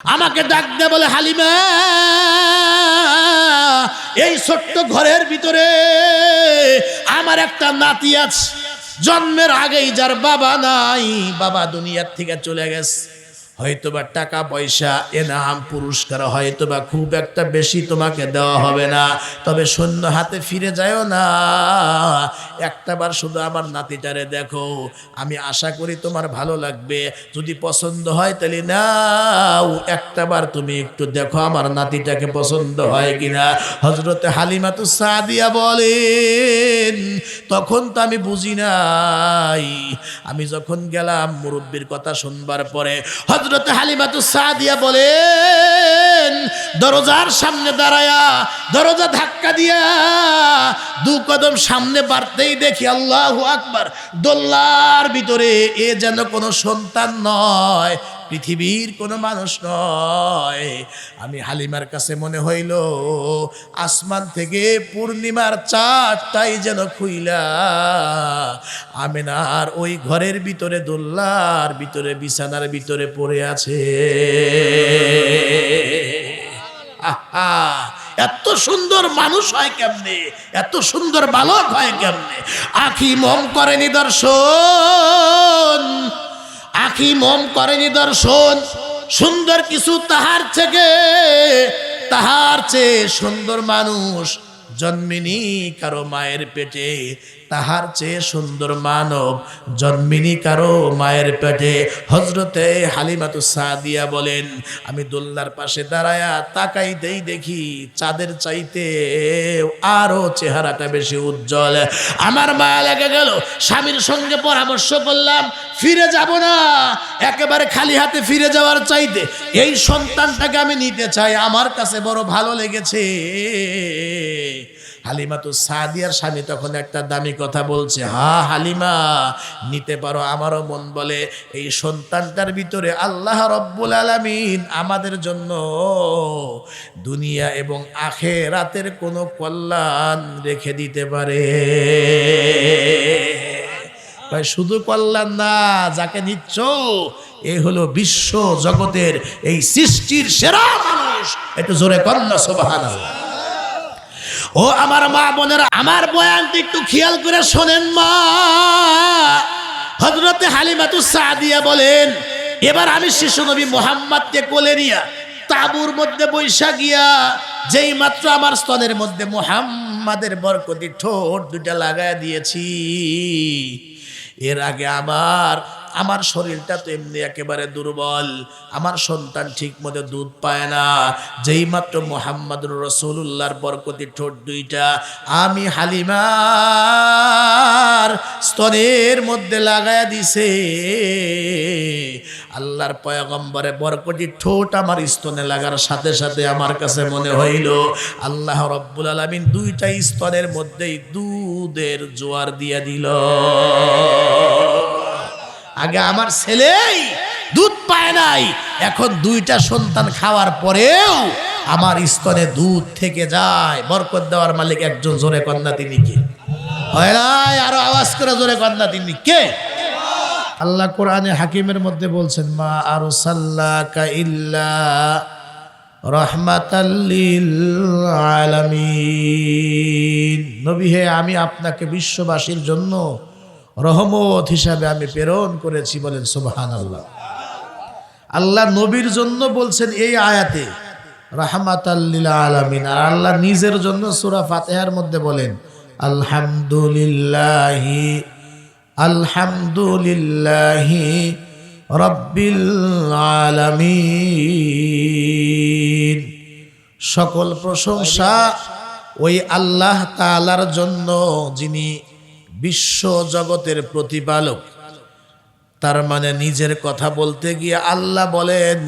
আমাকে ডাক দে বলে, হালিমা, এই ছোট্ট ঘরের ভিতরে আমার একটা নাতি আছে, জন্মের আগেই যার বাবা নাই, বাবা দুনিয়ার থেকে চলে গেছে। হয়তোবা টাকা পয়সা এনাম পুরস্কার হয়তোবা খুব একটা বেশি তোমাকে দেওয়া হবে না, তবে শূন্য হাতে ফিরে যাও না। একটাবার শুধু আমার নাতিটারে দেখো, আমি আশা করি তোমার ভালো লাগবে। যদি পছন্দ হয় তাহলে নাও, একটাবার তুমি একটু দেখো আমার নাতিটাকে পছন্দ হয় কিনা। হযরতে হালিমাতুস সাদিয়া বলেন, তখন তো আমি বুঝি নাই। আমি যখন গেলাম মুরব্বির কথা শুনবার পরে, হযরতে হালিমাতুস সাদিয়া বলেন, দরজার সামনে দাঁড়ায়া দরজা ধাক্কা দিয়া দু কদম সামনে বাড়তেই দেখি আল্লাহু আকবার, দোল্লার ভিতরে এ যেন কোনো সন্তান নয়, পৃথিবীর কোনো মানুষ নয়। আমি হালিমার কাছে মনে হইল আসমান থেকে পূর্ণিমার চাঁদটাই যেন খুইলা আমেনার ওই ঘরের ভিতরে, দোল্লার ভিতরে, বিছানার ভিতরে পড়ে আছে। আহা, এত সুন্দর মানুষ হয় কেমনে, এত সুন্দর বালক হয় কেমনে। আখি মম করে নিদর্শন, আখি মম করে নিদর্শন, সুন্দর কিছু তাহার চেয়ে সুন্দর মানুষ জন্মিনি কারো মায়ের পেটে, তাহার চেয়ে সুন্দর মানব জন্মিনি কারো মায়ের পেটে। হযরতে হালিমাতুস সাদিয়া বলেন, আমি দোলনার পাশে দাঁড়ায়া তাকাইতেই দেখি চাঁদের চাইতে আরো চেহারাটা বেশি উজ্জ্বল। আমার মায়া লেগে গেল, স্বামীর সঙ্গে পরামর্শ করলাম, ফিরে যাব না, একেবারে খালি হাতে ফিরে যাওয়ার চাইতে এই সন্তানটাকে আমি নিতে চাই, আমার কাছে বড় ভালো লেগেছে। হালিমাতুস সাদিয়ার স্বামী তখন একটা দামি কথা বলছে, হ্যাঁ হালিমা, নিতে পারো। আমারও মন বলে এই সন্তানটার ভিতরে আল্লাহ রব্বুল আলামিন আমাদের জন্য দুনিয়া এবং আখিরাতের কোনো কল্যাণ রেখে দিতে পারে। ভাই শুধু কল্যাণ না, যাকে নিচ্ছ এই হলো বিশ্ব জগতের এই সৃষ্টির সেরা মানুষ। একটু জোরে কন্যা সুবহানাল্লাহ। ও আমার মা বোনেরা, আমার বয়ানটি একটু খেয়াল করে শোনেন মা। হযরতে হালিমাতুস সাদিয়া বলেন, এবার আমি শিশু নবী মুহাম্মদকে কোলে নিয়া তাঁবুর মধ্যে বৈশা গিয়া যেই মাত্র আমার স্তনের মধ্যে মুহাম্মাদের বরকতি ঠোঁট দুটা লাগায় দিয়েছি, এর আগে আমার শরীরটা তো এমনি একেবারে দুর্বল, আমার সন্তান ঠিক মতো দুধ পায় না। যেই মাত্র মুহাম্মদুর রাসূলুল্লাহর বরকতি ঠোঁট দুইটা আমি হালিমার স্তনের মধ্যে লাগায়া দিছে, আল্লাহর পয়গম্বরে বরকতি ঠোঁট আমার স্তনে লাগার সাথে সাথে আমার কাছে মনে হইল আল্লাহ রব্বুল আলামিন দুইটা স্তনের মধ্যেই দুধের জোয়ার দিয়া দিল। আগে আমার ছেলেই দুধ পায় নাই, এখন দুইটা সন্তান খাওয়ার পরেও আমার স্তনে দুধ থেকে যায়। বরকত দেওয়ার মালিক একজন, জোরে কন্যা তিনি কে? হয় নাই? আরো আওয়াজ করে জোরে কন্যা তিনি কে? আল্লাহ কোরআনে হাকিমের মধ্যে বলছেন, মা আরসালনাকা ইল্লা রাহমাতাল লিল আলামিন। নবী হে, আমি আপনাকে বিশ্ববাসীর জন্য রহমত হিসাবে আমি প্রেরণ করেছি। বলেন সুবহানাল্লাহ। আল্লাহ নবীর জন্য বলছেন এই আয়াতে রাহমাতাল লিল আলামিন, আর আল্লাহ নিজের জন্য সূরা ফাতিহার মধ্যে বলেন আলহামদুলিল্লাহি রাব্বিল আলামিন। সকল প্রশংসা ওই আল্লাহ তাআলার জন্য, যিনি বিশ্ব জগতের প্রতিপালক। তার মানে নিজের কথা বলতে গিয়ে আল্লাহ বলেন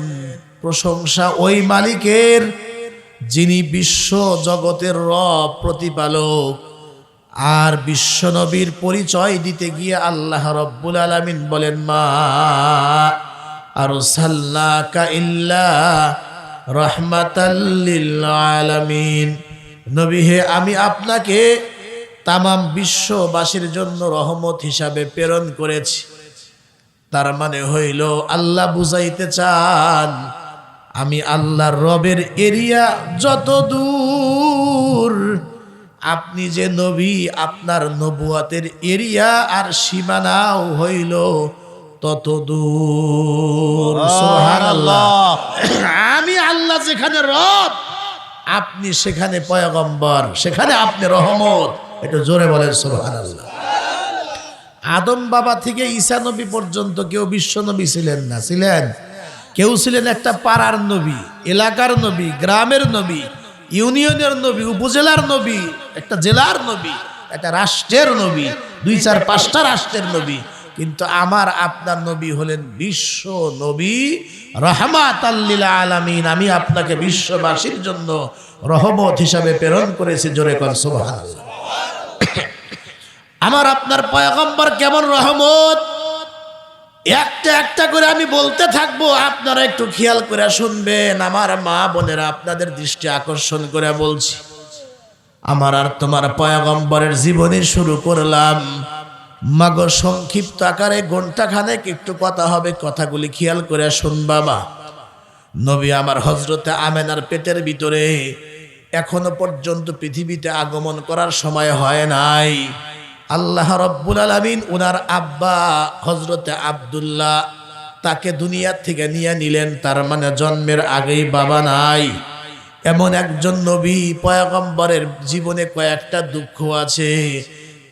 প্রশংসা ওই মালিকের, যিনি বিশ্ব জগতের রব, প্রতিপালক। আর বিশ্ব নবীর পরিচয় দিতে গিয়ে আল্লাহ রব্বুল আলামিন বলেন, মা আরসালনাকা ইল্লা রাহমাতাল লিল আলামিন। নবী হে, আমি আপনাকে তামাম বিশ্ববাসীর জন্য রহমত হিসাবে প্রেরণ করেছি। তার মানে হইল আল্লাহ বুঝাইতে চান আমি আল্লাহর রবের এরিয়া যত দূর, আপনি যে নবী, আপনার নবুয়াতের এরিয়া আর সীমানাও হইল তত দূর। সুবহানাল্লাহ। আমি আল্লাহ যেখানে রব, আপনি সেখানে পয়গম্বর, সেখানে আপনি রহমত। একটু জোরে বলেন সুবহানাল্লাহ। আদম বাবা থেকে ঈসা নবী পর্যন্ত কেউ বিশ্ব নবী ছিলেন না, ছিলেন? কেউ ছিলেন একটা পাড়ার নবী, এলাকার নবী, গ্রামের নবী, ইউনিয়নের নবী, উপজেলার নবী, একটা জেলার নবী, একটা রাষ্ট্রের নবী, 2-4-5টা রাষ্ট্রের নবী। কিন্তু আমার আপনার নবী হলেন বিশ্ব নবী, রাহমাতাল লিল আলামিন। আমি আপনাকে বিশ্ববাসীর জন্য রহমত হিসাবে প্রেরণ করেছি। জোরে কর সুবহানাল্লাহ। আমার আপনার পয়গম্বর কেমন রহমত, একটা একটা করে আমি বলতে থাকবো, আপনারা একটু খেয়াল করে শুনবেন। আমার মা বোনেরা, আপনাদের দৃষ্টি আকর্ষণ করে বলছি, আমার আর তোমার পয়গম্বরের জীবনী শুরু করলাম। মাগো সংক্ষিপ্ত আকারে ঘন্টাখানেক একটু কথা হবে, কথাগুলি খেয়াল করে শুনবা মা। নবী আমার হযরতে আমেনার পেটের ভিতরে এখনো পর্যন্ত পৃথিবীতে আগমন করার সময় হয় নাই। আল্লাহ রব্বুল আলামিন ওনার আব্বা হযরতে আব্দুল্লাহ তাকে দুনিয়া থেকে নিয়ে নিলেন, তার মানে জন্মের আগেই বাবা নাই। এমন একজন নবী পয়গম্বরের জীবনে কয়েকটা দুঃখ আছে,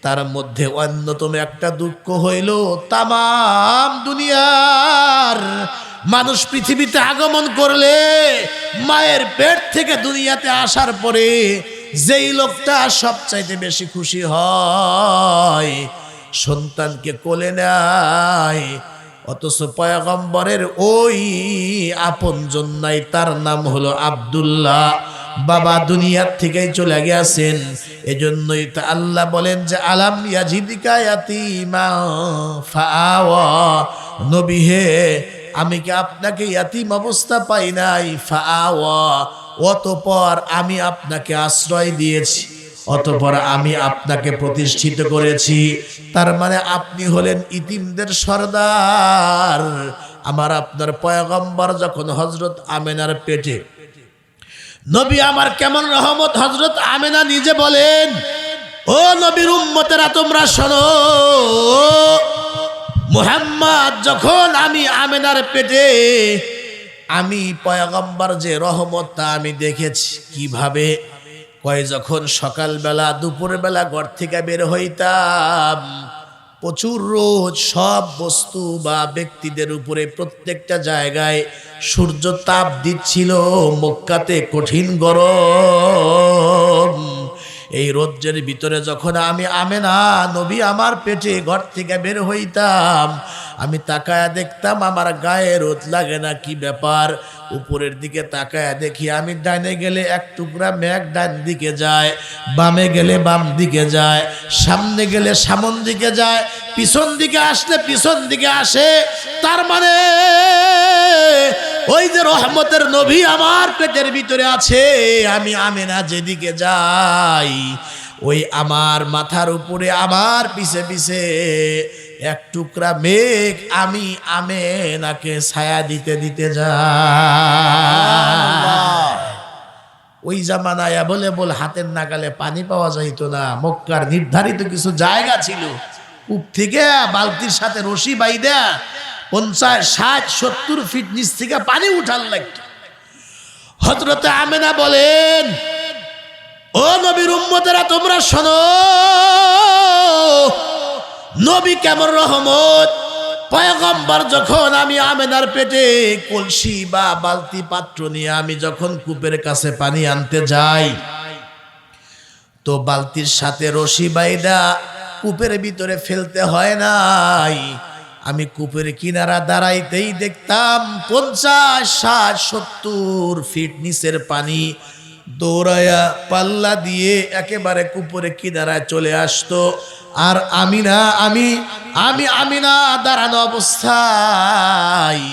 তার মধ্যে অন্যতম একটা দুঃখ হইল তামাম দুনিয়ার মানুষ পৃথিবীতে আগমন করলে, মায়ের পেট থেকে দুনিয়াতে আসার পরে যেই লোকটা সবচাইতে বেশি খুশি হয়, সন্তানকে কোলে নেয়, অথচ পয়গম্বরের ওই আপনজন নাই, তার নাম হলো আব্দুল্লাহ। বাবা দুনিয়ার থেকেই চলে গেছেন। এজন্যই তো আল্লাহ বলেন যে আলাম ইয়াজিদিকা ইয়াতীমা ফাআওয়া, নবী হে আমি কি আপনাকে ইয়াতীম অবস্থা পাই নাই? ফাআওয়া, অতঃপর আমি আপনাকে আশ্রয় দিয়েছি, অতঃপর আমি আপনাকে প্রতিষ্ঠিত করেছি। তার মানে আপনি হলেন ইতিমদের সর্দার। আমার আপনার পয়গম্বর যখন হযরত আমেনার পেটে, নবী আমার কেমন রহমত, হযরত আমেনা নিজে বলেন, ও নবীর উম্মতেরা তোমরা শোনো, মুহাম্মদ যখন আমি আমেনার পেটে, আমি পয়গম্বর যে রহমতটা আমি দেখেছি। কিভাবে? কয় যখন সকালবেলা দুপুরবেলা ঘর থেকে বের হইতাম, প্রচুর রোদ, সব বস্তু বা ব্যক্তিদের উপরে প্রত্যেকটা জায়গায় সূর্য তাপ দিচ্ছিল। মক্কাতে কঠিন গরম, এই রোদ্রের ভিতরে যখন আমি আমেনা নবী আমার পেটে ঘর থেকে বের হইতাম, আমি তাকায়া দেখতাম আমার গায়ে রোদ লাগে না। কি ব্যাপার? উপরের দিকে তাকায়া দেখি আমি ডাইনে গেলে এক টুকরা মেঘ ডান দিকে যায়, বামে গেলে বাম দিকে যায়, সামনে গেলে সামন দিকে যায়, পিছন দিকে আসলে পিছন দিকে আসে। তার মানে ওই যে রহমতের নবী আমার পেটের ভিতরে আছে, আমি আমেনা যেদিকে যাই, ওই আমার মাথার উপরে আমার পিছে পিছে এক টুকরা মেঘ আমি আমেনাকে ছায়া দিতে দিতে যাই। ওই জামানায় বলে বল হাতের নাগালে পানি পাওয়া যাইতো না। মক্কার নির্ধারিত কিছু জায়গা ছিল, কূপ থেকে বালতির সাথে রশি বাইদা 50, 60, 70 ফিট নিচ থেকে পানি উঠার লাগতো। হযরতে আমেনা বলেন, ও নবীর উম্মতেরা তোমরা শোনো, নবী কেমন রহমত। পয়গম্বর যখন আমি আমেনার পেটে কলসি বা বালতি পাত্র নিয়ে আমি যখন কূপের কাছে পানি আনতে যাই, তো বালতির সাথে রশি বাইদা কূপের ভিতরে ফেলতে হয় নাই। আমি কূপের কিনারা দাঁড়াইতেই দেখতাম 50, 60, 70 ফিট নিচের পানি দৌড়ায়া পাল্লা দিয়ে একেবারে কূপের কিনারায় চলে আসতো। আর আমিনা দাঁড়ানো অবস্থায়,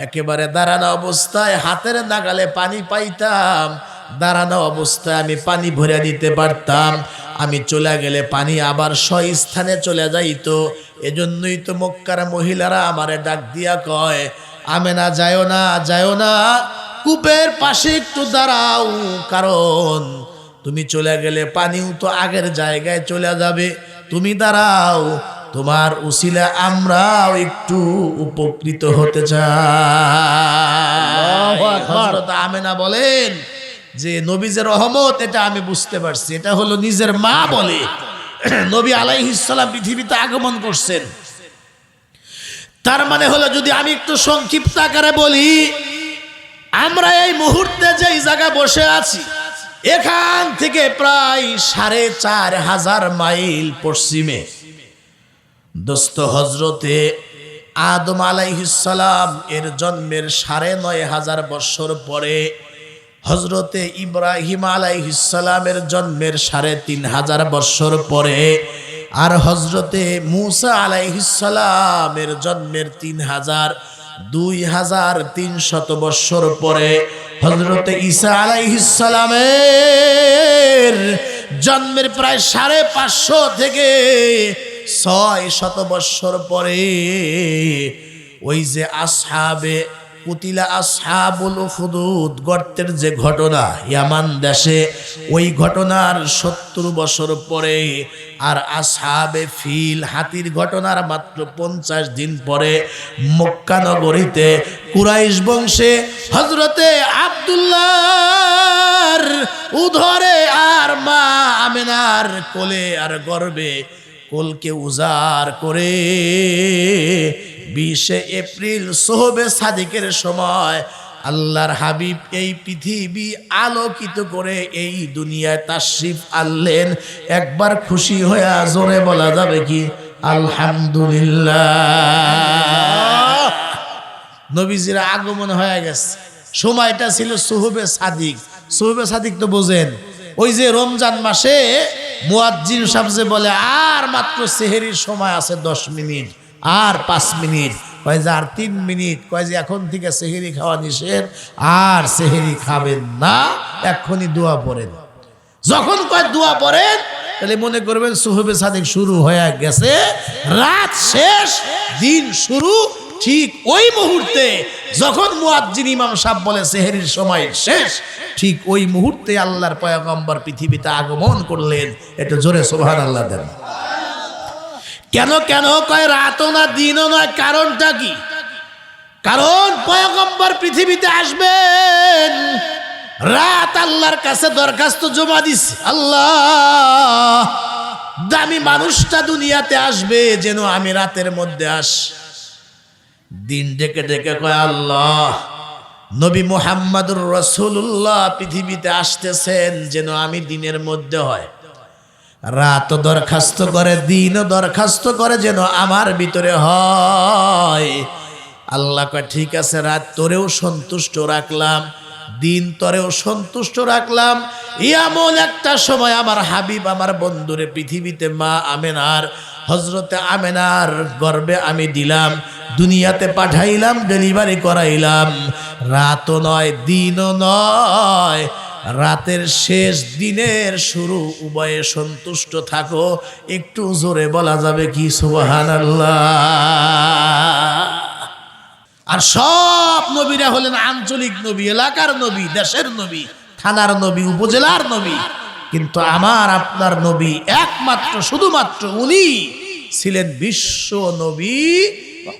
একেবারে দাঁড়ানো অবস্থায় হাতের নাগালে পানি পাইতাম। দাঁড়ানো অবস্থায় আমি পানি ভরে দিতে পারতাম। আমি চলে গেলে পানি আবার স্থানে চলে যাইতো। এজন্যই তো মক্কার মহিলারা আমারে ডাক দিয়া কয়, আমেনা যায়ও না, যায়ও না, কূপের পাশে একটু দাঁড়াও, কারণ তুমি চলে গেলে পানিও তো আগের জায়গায় চলে যাবে। তুমি দাঁড়াও, তোমার উসিলা আমরাও একটু উপকৃত হতে চাই। হযরত আমেনা বলেন যে নবীজের রহমত এটা আমি বুঝতে পারছি, এটা হলো নিজের মা বলে নবী আলাইহিস সালাম পৃথিবীতে আগমন করছেন। তার মানে হলো, যদি আমি একটু সংক্ষিপ্ত আকারে বলি, আমরা এই মুহূর্তে যেই জায়গায় বসে আছি এখান থেকে প্রায় ৪৫০০ মাইল পশ্চিমে দোস্ত হযরতে আদম আলাইহিস সালাম এর জন্মের ৯৫০০ বছর পরে হযরতে ইব্রাহিম আলাইহিস সালামের জন্মের ৩৫০০ বছর পরে আর হযরতে মূসা আলাইহিস সালামের জন্মের ২৩০০ বছর পরে হযরতে ঈসা আলাইহিস সালামের জন্মের প্রায় ৫৫০ থেকে ৬০০ বছর পরে ওই যে আসহাবে কুতিলা আসহাবুল উখদুদ গর্তের যে ঘটনা ইয়ামান দেশে, ওই ঘটনার ৭০ বছর পরে আর আসহাবে ফিল হাতির ঘটনার মাত্র ৫০ দিন পরে মক্কা নগরীতে কুরাইশ বংশে হযরতে আব্দুল্লাহর উদরে আর মা আমেনার কোলে আর গর্বে কোলকে উজাড় করে ২০ এপ্রিল সোহবে সাদিকের সময় আল্লাহর হাবিব এই পৃথিবী আলোকিত করে এই দুনিয়ায় তাশরিফ আনলেন। একবার খুশি হয়ে জোরে বলা যাবে কি আলহামদুলিল্লাহ। নবীজির আগমন হয়ে গেছে, সময়টা ছিল সোহবে সাদিক। সোহবে সাদিক তো বোঝেন, ওই যে রমজান মাসে মুয়াজ্জিন সাহেব যে বলে আর মাত্র সেহরির সময় আছে 10 মিনিট আর 5 মিনিট, কয় যে আর 3 মিনিট, কয় যে এখন থেকে সেহরি খাওয়া নিষেধ, আর সেহরি খাবেন না, এখনই দোয়া পড়েন। যখন কয় দোয়া পড়েন তাহলে মনে করবেন সোহবে সাদিক শুরু হয়ে গেছে, রাত শেষ দিন শুরু। ঠিক ওই মুহূর্তে যখন মুয়াজ্জিন ইমাম সাহেব বলে সেহরির সময় শেষ, ঠিক ওই মুহূর্তে আল্লাহর পয়গম্বর পৃথিবীতে আগমন করলেন। একটু জোরে সুবহানাল্লাহ দেন। কেন কেন কয় রাতও না দিনও নয়, কারণটা কি? কারণ পয়গম্বর পৃথিবীতে আসবেন, রাত আল্লাহর কাছে দরখাস্ত জমা দিছে, আল্লাহ দামি মানুষটা দুনিয়াতে আসবে যেন আমি রাতের মধ্যে আসি। দিন ডেকে ডেকে কয় আল্লাহ নবী মুহাম্মদুর রাসূলুল্লাহ পৃথিবীতে আসতেছেন যেন আমি দিনের মধ্যে হয়। রাত দরখাস্ত করে, দিন দরখাস্ত করে যেন আমার ভিতরে হয়। আল্লাহ কয় ঠিক আছে, রাত তোরেও সন্তুষ্ট রাখলাম, দিন তোরেও সন্তুষ্ট রাখলাম। এমন একটা সময় আমার হাবিব আমার বন্ধুরে পৃথিবীতে মা আমেনার হযরতে আমেনার গর্বে আমি দিলাম, দুনিয়াতে পাঠাইলাম, ডেলিভারি করাইলাম। রাতও নয় দিনও নয়, রাতের শেষ দিনের শুরু, উভয়ে সন্তুষ্ট থাকো। একটু জোরে বলা যাবে কি সুবহানাল্লাহ। আর সব নবীরা হলেন আঞ্চলিক নবী, এলাকার নবী, দেশের নবী, থানার নবী, উপজেলার নবী, কিন্তু আমার আপনার নবী একমাত্র শুধুমাত্র উনি ছিলেন বিশ্ব নবী,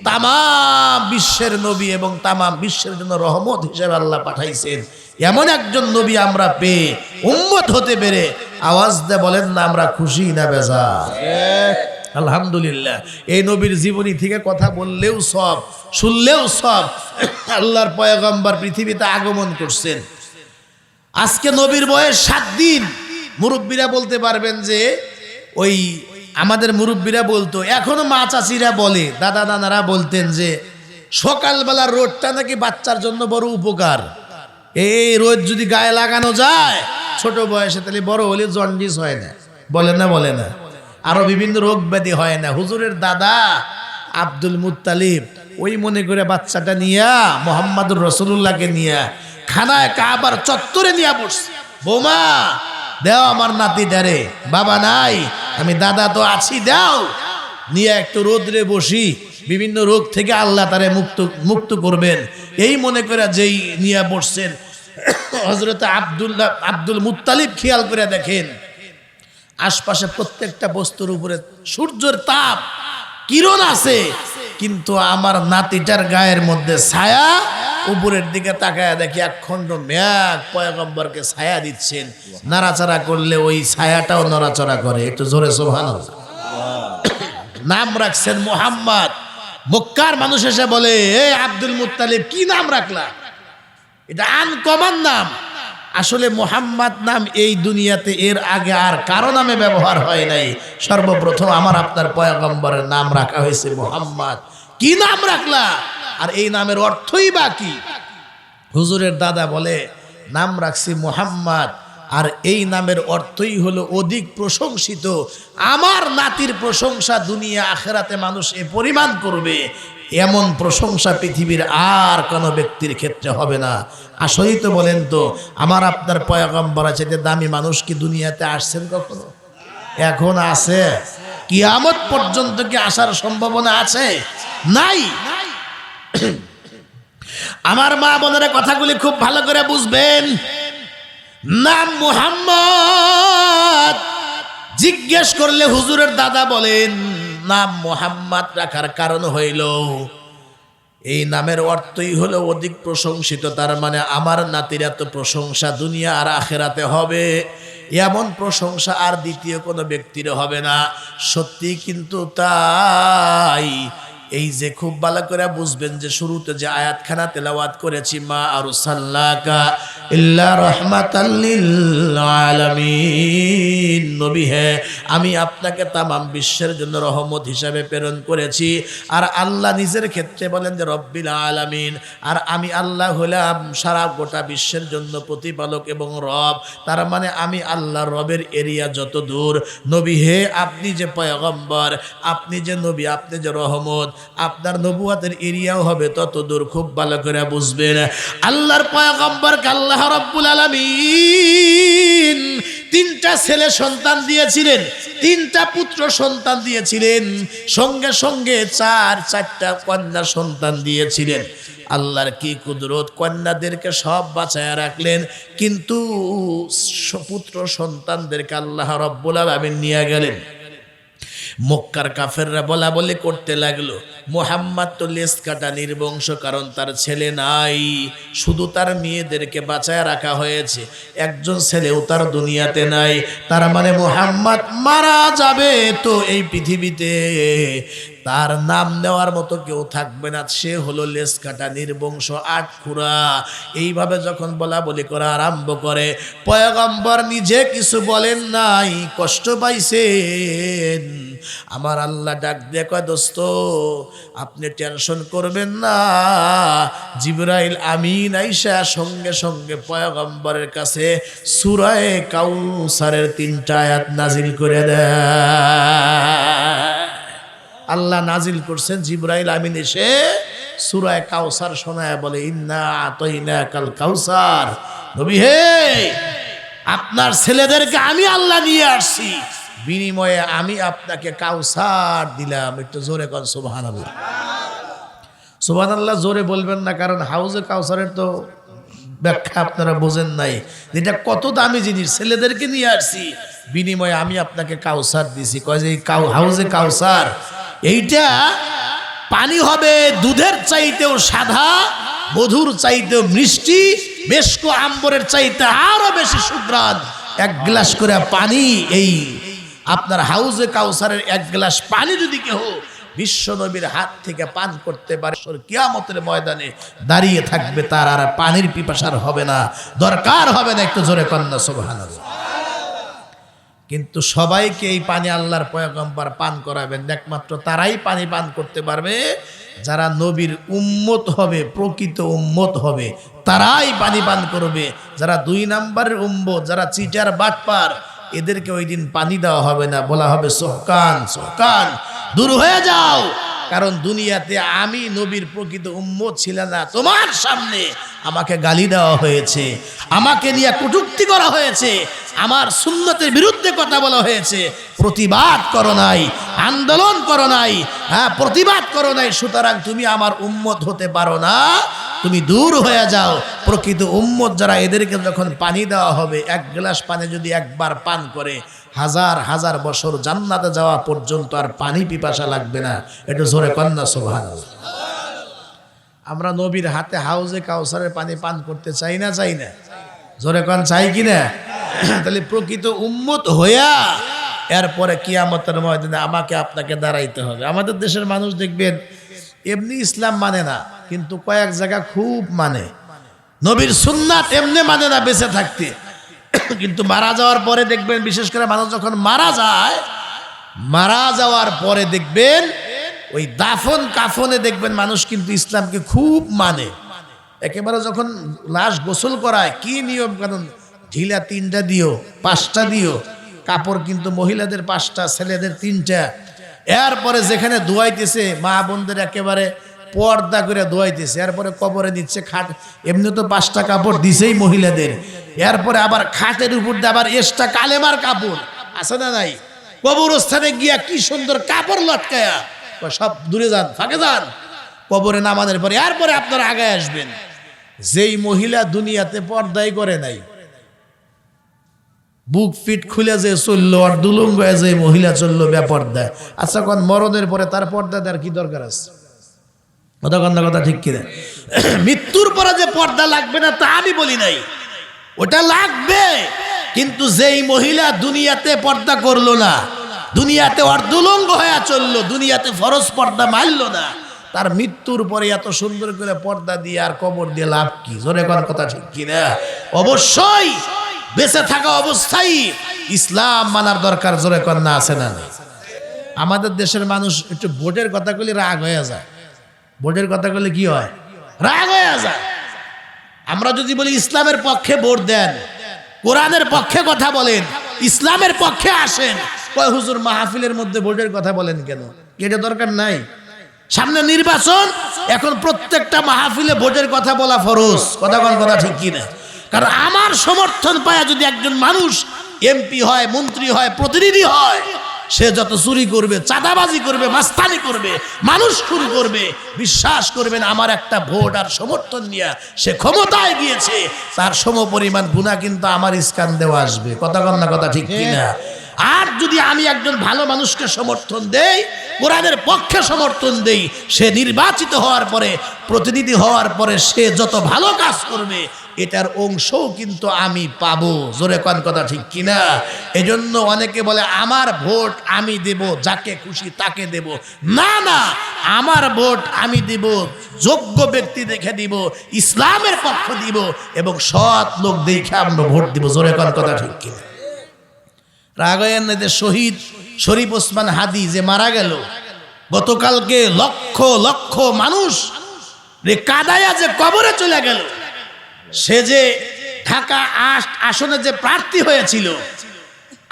তামাম বিশ্বের নবী এবং তামাম বিশ্বের জন্য রহমত হিসেবে আল্লাহ পাঠাইছেন। এমন একজন নবী আমরা পেয়ে উম্মত হতে পেরে আওয়াজ দিয়ে বলেন না আমরা খুশি না বেজার? আলহামদুলিল্লাহ। এই নবীর জীবনী থেকে কথা বললেও সব, শুনলেও সব। আল্লাহর পয়গম্বর পৃথিবীতে আগমন করছেন। আজকে নবীর বয়স 7 দিন। মুরব্বীরা বলতে পারবেন যে ওই আমাদের মুরব্বীরা বলতো, এখনো মা চাচিরা বলে, দাদা নানারা বলতেন যে সকালবেলার রোদটা নাকি বাচ্চার জন্য বড় উপকার। এই রোদ যদি গায়ে লাগানো যায় ছোট বয়সে, তাহলে বড় হলে জন্ডিস হয় না, বলে না বলে না, আরো বিভিন্ন রোগ ব্যাধি হয় না। হুজুরের দাদা আব্দুল মুত্তালিব ওই মনে করে বাচ্চাটা নিয়া মুহাম্মদুর রাসূলুল্লাহকে নিয়া খানায় কাবার চত্বরে নিয়ে বসছে। বৌমা দাও আমার নাতিটারে, বাবা নাই, আমি দাদা তো আছি, দাও, নিয়ে একটু রোদ্রে বসি, বিভিন্ন রোগ থেকে আল্লাহ তারে মুক্ত করবেন। এই মনে করে যেই নিয়ে বসছেন হযরত আব্দুল মুত্তালিব খেয়াল করে দেখেন আশপাশে প্রত্যেকটা বস্তুর উপরে সূর্যের তাপ কিরণ আছে, কিন্তু আমার নাতিটার গায়ের মধ্যে ছায়া। উপরের দিকে তাকায় দেখি একখণ্ড মেঘ পয়গম্বরকে ছায়া দিচ্ছেন, নাড়াচাড়া করলে ওই ছায়াটাও নড়াচড়া করে। একটু জোরে সুবহানাল্লাহ। নাম রাখছেন মুহাম্মদ। মক্কার মানুষ এসে বলে, এ আব্দুল মুত্তালিব কি নাম রাখলা? এটা আনকমন নাম। আসলে মুহাম্মদ নাম এই দুনিয়াতে এর আগে আর কারো নামে ব্যবহার হয় নাই। সর্বপ্রথম আমার আপনার পয়গম্বরের নাম রাখা হয়েছে মুহাম্মদ। কি নাম রাখলা? আর এই নামের অর্থই বা কি? হুজুরের দাদা বলে, নাম রাখছি মুহাম্মদ, আর এই নামের অর্থই হলো অধিক প্রশংসিত। আমার নাতির প্রশংসা দুনিয়া আখেরাতে মানুষ এ পরিমাণ করবে, এমন প্রশংসা পৃথিবীর আর কোনো ব্যক্তির ক্ষেত্রে হবে না। আসলেই তো বলেন তো, আমার আপনার পয়গম্বর আছে যে দামি মানুষ কি দুনিয়াতে আসছেন কখনো? এখন আছে? কিয়ামত পর্যন্ত কি আসার সম্ভাবনা আছে? নাই। আমার মা বোনেরা কথাগুলি খুব ভালো করে বুঝবেন। নাম মুহাম্মদ। জিজ্ঞেস করলে হুজুরের দাদা বলেন, নাম মুহাম্মদ রাখার কারণ হইল এই নামের অর্থই হলো অধিক প্রশংসিত। তার মানে আমার নাতির এত প্রশংসা দুনিয়া আর আখেরাতে হবে, এমন প্রশংসা আর দ্বিতীয় কোনো ব্যক্তির হবে না। সত্যি কিন্তু তাই। এই যে খুব ভালো করে বুঝবেন যে শুরুতে যে আয়াতখানা তেলাওয়াত করেছি, মা আরসালনাকা ইল্লা রাহমাতাল লিল আলামিন, নবী হে আমি আপনাকে তামাম বিশ্বের জন্য রহমত হিসাবে প্রেরণ করেছি। আর আল্লাহ নিজের ক্ষেত্রে বলেন যে রব্বিল আলামিন, আর আমি আল্লাহ হলাম সারা গোটা বিশ্বের জন্য প্রতিপালক এবং রব। তার মানে আমি আল্লাহ রবের এরিয়া যত দূর। নবী হে আপনি যে পয়গম্বর, আপনি যে নবী, আপনি যে রহমত, আপনার নবুয়াতের এরিয়াও হবে তত দূর। খুব ভালো করে বুঝবেন। আল্লাহর পয়গম্বরকে আল্লাহ রাব্বুল আলামিন তিনটা ছেলে সন্তান দিয়েছিলেন, তিনটা পুত্র সন্তান দিয়েছিলেন, সঙ্গে সঙ্গে চারটা কন্যা সন্তান দিয়েছিলেন। আল্লাহর কি কুদরত, কন্যাদেরকে সব বাঁচায়া রাখলেন, কিন্তু পুত্র সন্তানদেরকে আল্লাহ রাব্বুল আলামিন নিয়ে গেলেন। মক্কার কাফেররা বলা বলি করতে লাগলো, মুহাম্মদ তো লেজ কাটা নির্বংশ, কারণ তার ছেলে নাই, শুধু তার মেয়েদেরকে বাঁচায় রাখা হয়েছে, একজন ছেলেও তার দুনিয়াতে নাই। তার মানে মুহাম্মদ মারা যাবে তো এই পৃথিবীতে তার নাম নেওয়ার মতো কেউ থাকবে না, সে হলো লেজ কাটা নির্বংশ আটখুরা। এইভাবে যখন বলা বলি করা আরম্ভ করে, পয়গম্বর নিজে কিছু বলেন নাই, কষ্ট পাইছেন। আমার আল্লাহ ডাক দিয়ে কয়, দোস্ত আপনি টেনশন করবেন না। জিবরাইল আমিন আইসা সঙ্গে সঙ্গে পয়গম্বরের কাছে সূরা কাউসারের 3টা আয়াত নাজিল করে দেয়। আল্লাহ নাজিল করছেন, জিবরাইল আমিন এসে সূরা কাউসার শোনায় বলে, ইন্না আতাইনাকাল কাউসার, নবী হে আপনার ছেলেদেরকে আমি আল্লাহ নিয়ে আসছি, বিনিময়ে আমি আপনাকে কাউসার দিলাম। একটু জোরে কর সুবহানাল্লাহ। সুবহানাল্লাহ জোরে বলবেন না, কারণ হাউজে কাউসারের তো ব্যাখ্যা আপনারা বোঝেন নাই, এটা কত দামি জিনিস। ছেলেদেরকে নিয়ে আসছি, বিনিময়ে আমি আপনাকে কাউসার দিছি। কয় যে হাউজে কাউসার এইটা পানি হবে দুধের চাইতেও সাদা, মধুর চাইতেও মিষ্টি, মেশকো আম্বরের চাইতে আরো বেশি সুগ্রাণ। 1 গ্লাস করে পানি, এই আপনার হাউজে কাউসারের 1 গ্লাস পানি যদি কেউ বিশ্ব নবীর হাত থেকে পান করতে পারে, কিয়ামতের ময়দানে দাঁড়িয়ে থাকবে, তার আর পানির পিপাসার হবে না, দরকার হবে না। একটু জোরে কন্যা সুবহানাল্লাহ। কিন্তু সবাইকে এই পানি আল্লাহর পয়গম্বর পান করাবেন, একমাত্র তারাই পানি পান করতে পারবে যারা নবীর উম্মত হবে, প্রকৃত উম্মত হবে, তারাই পানি পান করবে। যারা 2 নাম্বারের উম্মত, যারা চিটার বাটপার, এদেরকে ওই দিন পানি দেওয়া হবে না, বলা হবে সোহকান সোহকান, দূর হয়ে যাও। কারণ দুনিয়াতে আমি নবীর প্রকৃত উম্মত ছিলাম না, তোমার সামনে আমাকে গালি দেওয়া হয়েছে, আমাকে নিয়ে কটূক্তি করা হয়েছে, আমার সুন্নতের বিরুদ্ধে কথা বলা হয়েছে, প্রতিবাদ করো নাই, আন্দোলন করো নাই, হ্যাঁ প্রতিবাদ করো নাই, সুতরাং তুমি আমার উম্মত হতে পারো না। তুমি দূর হয়ে যাও। প্রকৃত উম্মত যারা, এদেরকে যখন পানি দেওয়া হবে, এক গ্লাস পানি যদি একবার পান করে, হাজার হাজার বছর জান্নাতে যাওয়া পর্যন্ত আর পানি পিপাসা লাগবে না। একটু জোরে কন্যা সুবহানাল্লাহ। আমরা নবীর হাতে হাউজে কাউসারের পানি পান করতে চাই না? চাই না? জোরে কন চাই কিনা? তাহলে প্রকৃত উম্মত হইয়া এরপরে কিয়ামতের ময়দানে আমাকে আপনাকে দাঁড়াইতে হবে। আমাদের দেশের মানুষ দেখবেন এমনি ইসলাম মানে না, কিন্তু কয়েক জায়গা খুব মানে। নবীর সুন্নাত এমনি মানে না বেঁচে থাকতে, কিন্তু মারা যাওয়ার পরে দেখবেন, বিশেষ করে মানুষ যখন মারা যায়, মারা যাওয়ার পরে দেখবেন ওই দাফন কাফনে দেখবেন মানুষ কিন্তু ইসলামকে খুব মানে। একেবারে যখন লাশ গোসল করায়, কি নিয়ম কানুন, ঢিলা 3টা দিও, 5টা দিও, কাপড় কিন্তু মহিলাদের 5টা, ছেলেদের 3টা। এরপরে যেখানে ধোয়াইতেছে মা বোনদের একেবারে পর্দা করে ধোয়াইতেছে, এরপরে কবরে দিচ্ছে খাট। এমনি তো 5টা কাপড় দিছেই মহিলাদের, এরপরে আবার খাটের উপর দিয়ে আবার এক্সট্রা কালেমার কাপড় আছে না নাই? কবরস্থানে গিয়া কি সুন্দর কাপড় লটকায়া, সব দূরে যান, ফাঁকে যান, কবরে নামানোর পরে এরপরে আপনারা আগায় আসবেন। যেই মহিলা দুনিয়াতে পর্দাই করে নাই, বুক ফিট খুলে যে চললো, আর দুলুঙ্গ যে মহিলা চললো বেপর্দায়, আচ্ছা কোন মরণের পরে তার পর্দা দেওয়ার কি দরকার আছে? কথা ঠিক কিনা? মৃত্যুর পরে যে পর্দা লাগবে না তা আমি বলি নাই, ওটা লাগবে। কিন্তু যেই মহিলা দুনিয়াতে পর্দা করলো না, দুনিয়াতে অর্ধুলঙ্গ হয়ে চললো, দুনিয়াতে ফরজ পর্দা মানলো না, তার মৃত্যুর পরে এত সুন্দর করে পর্দা দিয়ে আর কবর দিয়ে লাভ কি? জোরে কোন কথা ঠিক কিনা? অবশ্যই বেঁচে থাকা অবস্থায় ইসলাম মানার দরকার। জোরে কন্যা আছে না? আমাদের দেশের মানুষ একটু ভোটের কথা বলে রাগ হয়ে যায়। ভোটের কথা বলে কি হয়? রাগ হয়ে যায়। আমরা যদি বলি ইসলামের পক্ষে ভোট দেন, কোরআনের পক্ষে কথা বলেন, ইসলামের পক্ষে আসেন, কয় হুজুর মাহফিলের মধ্যে ভোটের কথা বলেন কেন? এটা দরকার নাই। সামনে নির্বাচন, এখন প্রত্যেকটা মাহফিলে ভোটের কথা বলা ফরজ। কথা ঠিক কিনা? কারণ আমার সমর্থন পায় যদি একজন মানুষ এমপি হয়, মন্ত্রী হয়, প্রতিনিধি হয়, সে যত চুরি করবে, চাঁদাবাজি করবে, মাস্তানি করবে, মানুষ খুন করবে, বিশ্বাস করবেন আমার একটা ভোট আর সমর্থন নিয়ে সে ক্ষমতায় গিয়েছে, তার সমপরিমাণ গুনাহ কিন্তু আমার স্ক্যান দেওয়া আসবে। কথা ঠিক কিনা? আর যদি আমি একজন ভালো মানুষকে সমর্থন দেই, কোরআনের পক্ষে সমর্থন দেই, সে নির্বাচিত হওয়ার পরে, প্রতিনিধি হওয়ার পরে সে যত ভালো কাজ করবে এটার অংশও কিন্তু আমি পাবো। জোরে কোন কথা ঠিক কিনা? এজন্য অনেকে বলে আমার ভোট আমি দেব যাকে খুশি তাকে দেব। না না, আমার ভোট আমি দেব যোগ্য ব্যক্তি দেখে দিব, ইসলামের পক্ষ দিব, এবং সৎ লোক দেখে আমরা ভোট দিব। জোরে কোন কথা ঠিক কিনা? রাগায়নের শহীদ শরীফ ওসমান হাদি যে মারা গেল, গতকালকে লক্ষ লক্ষ মানুষ রে কাদায়া যে কবরে চলে গেল, সে যে ঢাকা 8 আসনে যে প্রার্থী হয়েছিল,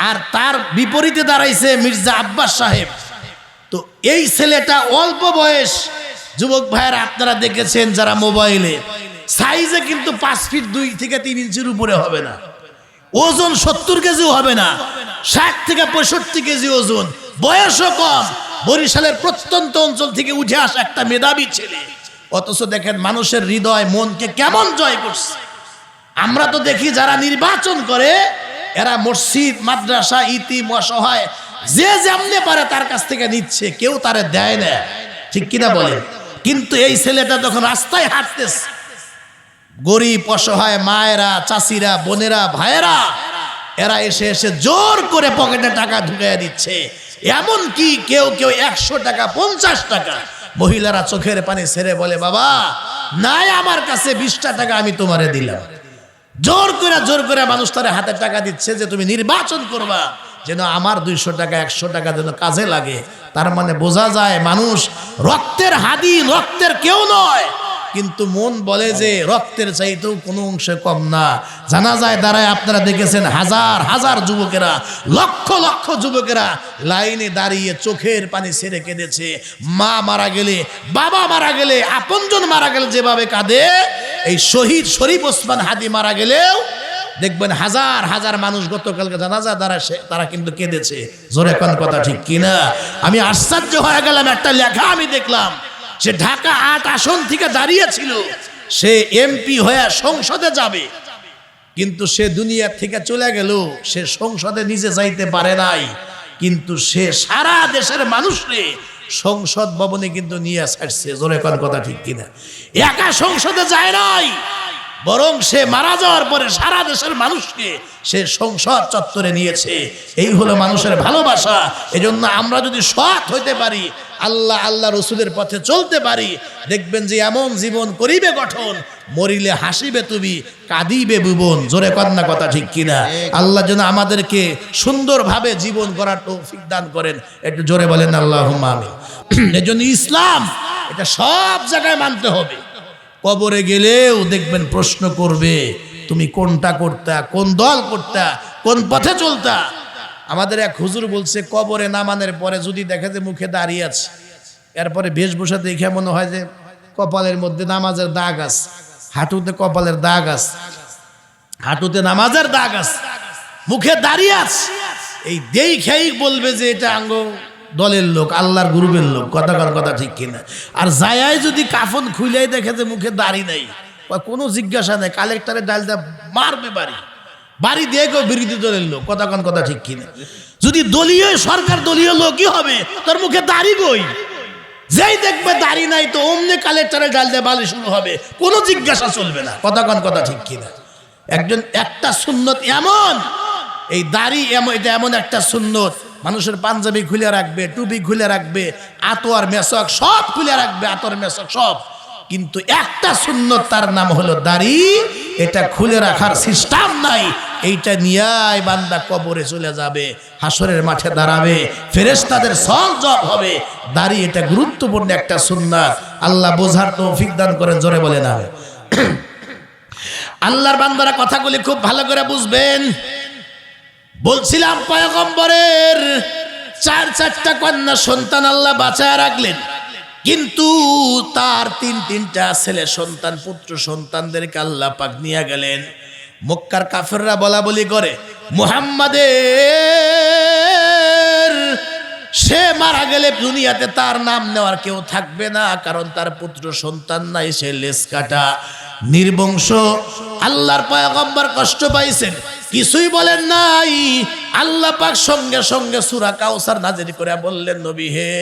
আর তার বিপরীতে দাঁড়াইছে মির্জা আব্বাস সাহেব। তো এই ছেলেটা অল্প বয়স, যুবক ভাইয়েরা আপনারা দেখেছেন যারা মোবাইলে, সাইজে কিন্তু 5 ফিট 2 থেকে 3 ইঞ্চির উপরে হবে না, ওজন 70 কেজিও হবে না, 60 থেকে 65 কেজি ওজন, বয়সও কম, বরিশালের প্রত্যন্ত অঞ্চল থেকে উঠে আসা একটা মেধাবী ছেলে। অথচ দেখেন মানুষের হৃদয় মনকে কেমন জয় করছে। আমরা তো দেখি যারা নির্বাচন করে এরা মসজিদ, মাদ্রাসা, ইতিম, অসহায় যে যেমনে পারে তার কাছ থেকে নিচ্ছে, কেউ তারে দেয় না, ঠিক কিনা বলে? কিন্তু এই ছেলেটা যখন রাস্তায় হাঁটতেছে, গরিব অসহায় মায়েরা, চাচিরা, বোনেরা, ভাইয়েরা এরা এসে এসে জোর করে পকেটে টাকা ঢুকাইয়া দিচ্ছে। এমন কি কেউ কেউ 100 টাকা, 50 টাকা, মহিলারা চোখের পানি ছেড়ে বলে বাবা নাই আমার কাছে 20টা টাকা আমি তোমারে দিলাম। জোর করে মানুষ তার হাতে টাকা দিচ্ছে যে তুমি নির্বাচন করবা, যেন আমার 200 টাকা 100 টাকা যেন কাজে লাগে। তার মানে বোঝা যায় মানুষ রক্তের হাদি, রক্তের কেউ নয়, কিন্তু মন বলে যে রক্তের চাইতেও কোনো অংশে কম না। জানাজায় দাঁড়ায় আপনারা দেখেছেন হাজার হাজার যুবকেরা, লক্ষ লক্ষ যুবকেরা লাইনে দাঁড়িয়ে চোখের পানি ছেড়ে কেঁদেছে। মা মারা গেলে, বাবা মারা গেলে, আপনজন মারা গেলে যেভাবে কাঁদে, এই শহীদ শরীফ ওসমান হাদি মারা গেলেও দেখবেন হাজার হাজার মানুষ গতকালকে জানাজা দাঁড়ায় তারা কিন্তু কেঁদেছে। জোরে কোন কথা ঠিক কিনা? আমি আশ্চর্য হয়ে গেলাম, একটা লেখা আমি দেখলাম, সে ঢাকা 8 আসন থেকে দাঁড়িয়েছিল, সে এমপি হয়ে সংসদে যাবে, কিন্তু সে দুনিয়া থেকে চলে গেল, সে সংসদে নিজে যাইতে পারে নাই, কিন্তু সে সারা দেশের মানুষরে সংসদ ভবনে কিন্তু নিয়ে আসছে। জোরে কোন কথা ঠিক কিনা? একা সংসদে যায় নাই, বরং সে মারা যাওয়ার পরে সারা দেশের মানুষকে সে সংসদ চত্বরে নিয়েছে। এই হলো মানুষের ভালোবাসা। এজন্য আমরা যদি সৎ হইতে পারি, আল্লাহ রসুলের পথে চলতে পারি, দেখবেন যে এমন জীবন করিবে গঠন, মরিলে হাসিবে তুমি, কাঁদিবে ভুবন। জোরে কন্যা কথা ঠিক কিনা? আল্লাহ যেন আমাদেরকে সুন্দরভাবে জীবন গড়ার তৌফিক দান করেন। একটু জোরে বলেন আল্লাহুম্মা আমিন। এজন্য ইসলাম এটা সব জায়গায় মানতে হবে। কবরে গেলেও দেখবেন প্রশ্ন করবে, তুমি কোনটা করতা, কোন দল করতা, কোন পথে চলতা। আমাদের এক হুজুর বলছে, কবরে নামানোর পরে যদি দেখে যে মুখে দাঁড়িয়ে আছে, এরপরে বেশভূষা দেখে মনে হয় যে কপালের মধ্যে নামাজের দাগ আছে, হাঁটুতে কপালের দাগ আছে, হাঁটুতে নামাজের দাগ আছে, মুখে দাঁড়িয়ে আছে, এই দেখেই বলবে যে এটা আঙ্গ দলের লোক, আল্লাহর গ্রুপের লোক। কথা ঠিক কিনা? আর যায়াই যদি কাফন খুলেই দেখে যে মুখে দাড়ি নাই, কোনো জিজ্ঞাসা নেই, কালেক্টরের ডালটা মারবে বাড়ি দিয়ে কেউ বিরোধী দলের লোক। কথা ঠিক কিনা? যদি দলীয় সরকার দলীয় লোকই হবে, তোর মুখে দাড়ি কই? যেই দেখবে দাড়ি নাই, তো অমনি কালেক্টরের ডাল দিয়ে বালি শুরু হবে, কোনো জিজ্ঞাসা চলবে না। কথা ঠিক কিনা? একটা সুন্নত এমন, এই দাড়ি এটা এমন একটা সুন্নত, মানুষের পাঞ্জাবি খুলে রাখবে, টুপি খুলে রাখবে, আতর মেশক সব খুলে রাখবে, আতর মেশক সব, কিন্তু একটা সুন্নত, তার নাম হলো দাড়ি। এটা খুলে রাখার সিস্টেম নাই। এইটা নিয়াই বান্দা কবরে চলে যাবে, হাসরের মাঠে দাঁড়াবে, ফেরেশতাদের সওয়াল জবাব হবে। দাড়ি এটা গুরুত্বপূর্ণ একটা সুন্নাত। আল্লাহ বোঝার তৌফিক দান করেন। জোরে বলেন আমিন। আল্লাহর বান্দারা কথাগুলি খুব ভালো করে বুঝবেন। বলছিলাম পয়গম্বরের চারটা কন্যা সন্তান আল্লাহ বাঁচায় রাখলেন, কিন্তু তার তিনটা ছেলে সন্তান, পুত্র সন্তানদেরকে আল্লাহ পাক নিয়ে গেলেন। মক্কার কাফেররা বলা বলি করে, মুহাম্মাদের সে মারা গেলে দুনিয়াতে তার নাম নেওয়ার কেউ থাকবে না, কারণ তার পুত্র সন্তান নাই, সে লেজ কাটা নির্বংশ। আল্লাহর পয়গম্বর কষ্ট পাইছেন, কিছুই বলেন নাই। আল্লাহ পাক সঙ্গে সঙ্গে সূরা কাউসার নাজিল করে বললেন, নবী হে,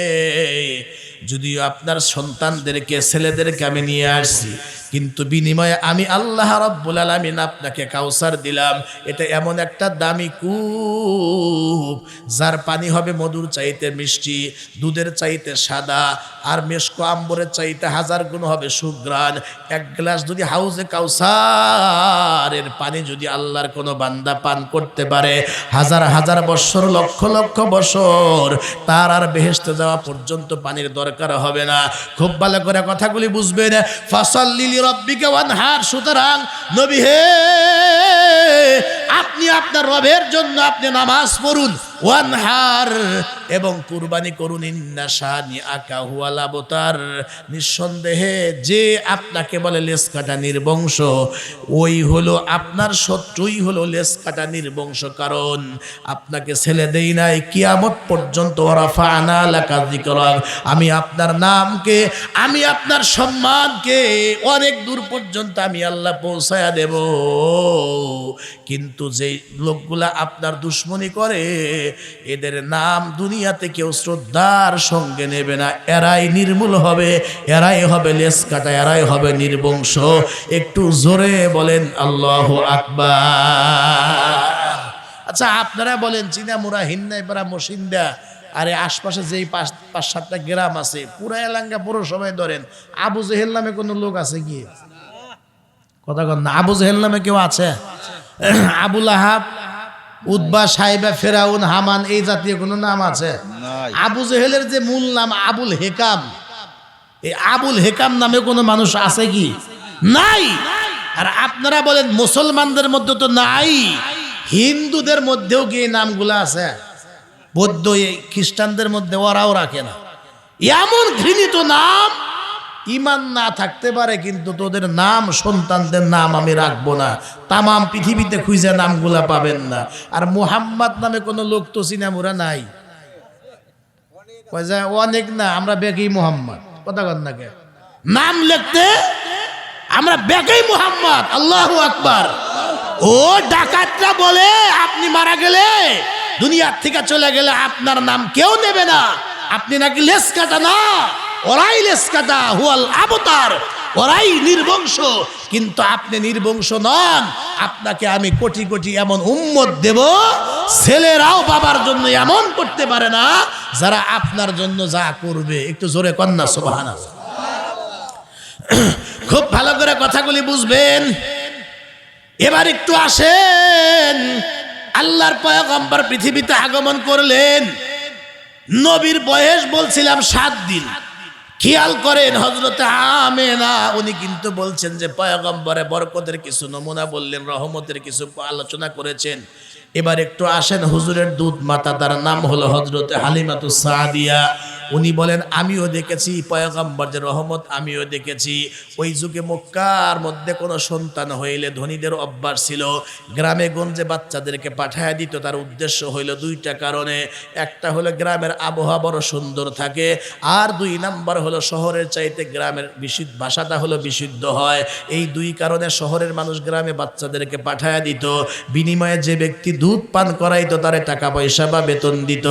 যদিও আপনার সন্তানদেরকে, ছেলেদেরকে আমি নিয়ে আসছি, কিন্তু বিনিময়ে আমি আল্লাহ রাব্বুল আলামিন আপনাকে কাউসার দিলাম। এটা এমন একটা দামি কূপ, যার পানি হবে মধুর চাইতে মিষ্টি, দুধের চাইতে সাদা, আর মেশকো আম্বরের চাইতে 1000 গুণ হবে সুঘ্রাণ। এক গ্লাস যদি হাউজে কাউসারের পানি যদি আল্লাহর কোনো বান্দা পান করতে পারে, হাজার হাজার বছর, লক্ষ লক্ষ বছর, তার আর বেহেশতে যাওয়া পর্যন্ত পানির দরকার হবে না। খুব ভালো করে কথাগুলি বুঝবেন। ফাসাল্লি লিরাব্বিকা ওয়ানহার। সুতরাং নবী হে, আপনি আপনার রবের জন্য আপনি নামাজ পড়ুন, ওয়ানহার, এবং কুরবানি করুন। ইন্না শানিআকা হুয়াল আবতার। নিঃসন্দেহে যে আপনাকে বলে লেজ কাটা নির্বংশ, ওই হলো আপনার শত্রুই হলো লেজ কাটা নির্বংশ। কারণ আপনাকে ছেলে দেই নাই, কিয়ামত পর্যন্ত ওয়ারাফা'না লাকা যিকরাক, আমি আপনার নামকে, আমি আপনার সম্মানকে অনেক দূর পর্যন্ত আমি আল্লাহ পৌঁছায়া দেব। কিন্তু যে লোকগুলা আপনার দুশ্মনী করে, এদের নাম দুনিয়াতে কেউ শ্রদ্ধার সঙ্গে নেবে না। এরাই নির্মূল হবে, এরাই হবে লেজ কাটা, এরাই হবে নির্বংশ। একটু জোরে বলেন আল্লাহু আকবার। আচ্ছা, আপনারা বলেন, চিনামুরা, হিন্নাইপাড়া, মসিন্দা, আরে আশপাশে যেই 5-7টা গ্রাম আছে, পুরা এলাকা পুরসভায় ধরেন, আবু জেহেল নামে কোনো লোক আছে কি? কথা কন না। আবু জেহেল নামে কেউ আছে? আবু লাহাব, উতবা, সাইবা, ফেরাউন, হামান, এই জাতীয় কোনো নাম আছে? আবু জেহেলের যে মূল নাম আবুল হেকাম, এই আবুল হেকাম নামে কোনো মানুষ আছে কি? নাই। আর আপনারা বলেন মুসলমানদের মধ্যে তো নাই, হিন্দুদের মধ্যেও কি এই নামগুলো আছে? বৌদ্ধ, খ্রিস্টানদের মধ্যে ওরাও রাখে না। এমন ঘৃণিত নাম, ইমান না থাকতে পারে, কিন্তু তোদের নাম, সন্তানদের নাম আমি রাখবো না। তামাম পৃথিবীতে খুঁজে নামগুলা পাবেন না। আর মুহাম্মদ নামে কোনো লোক তো চিনামুরা নাই, অনেক না, আমরা বেকি মুহাম্মদ। কথা কন না কে? নাম লিখতে আমরা বেকাই মুহাম্মদ। আল্লাহু আকবার। ও ডাকাতরা বলে আপনি মারা গেলে, দুনিয়ার থেকে চলে গেলে আপনার নাম কেউ নেবে না, আপনি নাকি লেস কাটা। না, ওরাই লেস কাটা, হুয়াল আবতার, ওরাই নির্বংশ। কিন্তু আপনি নির্বংশ নন। আপনাকে আমি কোটি কোটি এমন উম্মত দেব, ছেলেরাও বাবার জন্য এমন করতে পারে না যারা আপনার জন্য যা করবে। একটু জোরে কন্যা সুবহানাল্লাহ। খুব ভালো করে কথাগুলি বুঝবেন। এবার একটু আসেন, আল্লাহর পয়গম্বর পৃথিবীতে আগমন করলেন। নবীর বয়স বলছিলাম 7 দিন। খেয়াল করেন, হযরতে আমেনা উনি কিন্তু বলছেন যে পয়গম্বরে বরকতের কিছু নমুনা বললেন, রহমতের কিছু আলোচনা করেছেন। এবার একটু আসেন, হুজুরের দুধ মাতা, তার নাম হলো হযরতে হালিমাতুস সাদিয়া। উনি বলেন আমিও দেখেছি পয়গম্বরের রহমত, আমিও দেখেছি। ওই যুগে মক্কার মধ্যে কোনো সন্তান হইলে ধনীদের অভ্যাস ছিল গ্রামে গঞ্জে বাচ্চাদেরকে পাঠায় দিত। তার উদ্দেশ্য হইল 2টা কারণে। একটা হলো গ্রামের আবহাওয়া বড় সুন্দর থাকে, আর 2 নাম্বার হলো শহরের চাইতে গ্রামের ভাষাটা হলো বিশুদ্ধ হয়। এই 2 কারণে শহরের মানুষ গ্রামে বাচ্চাদেরকে পাঠায় দিত। বিনিময়ে যে ব্যক্তি দুধ পান করাইতো তারে টাকা পয়সা বা বেতন দিত।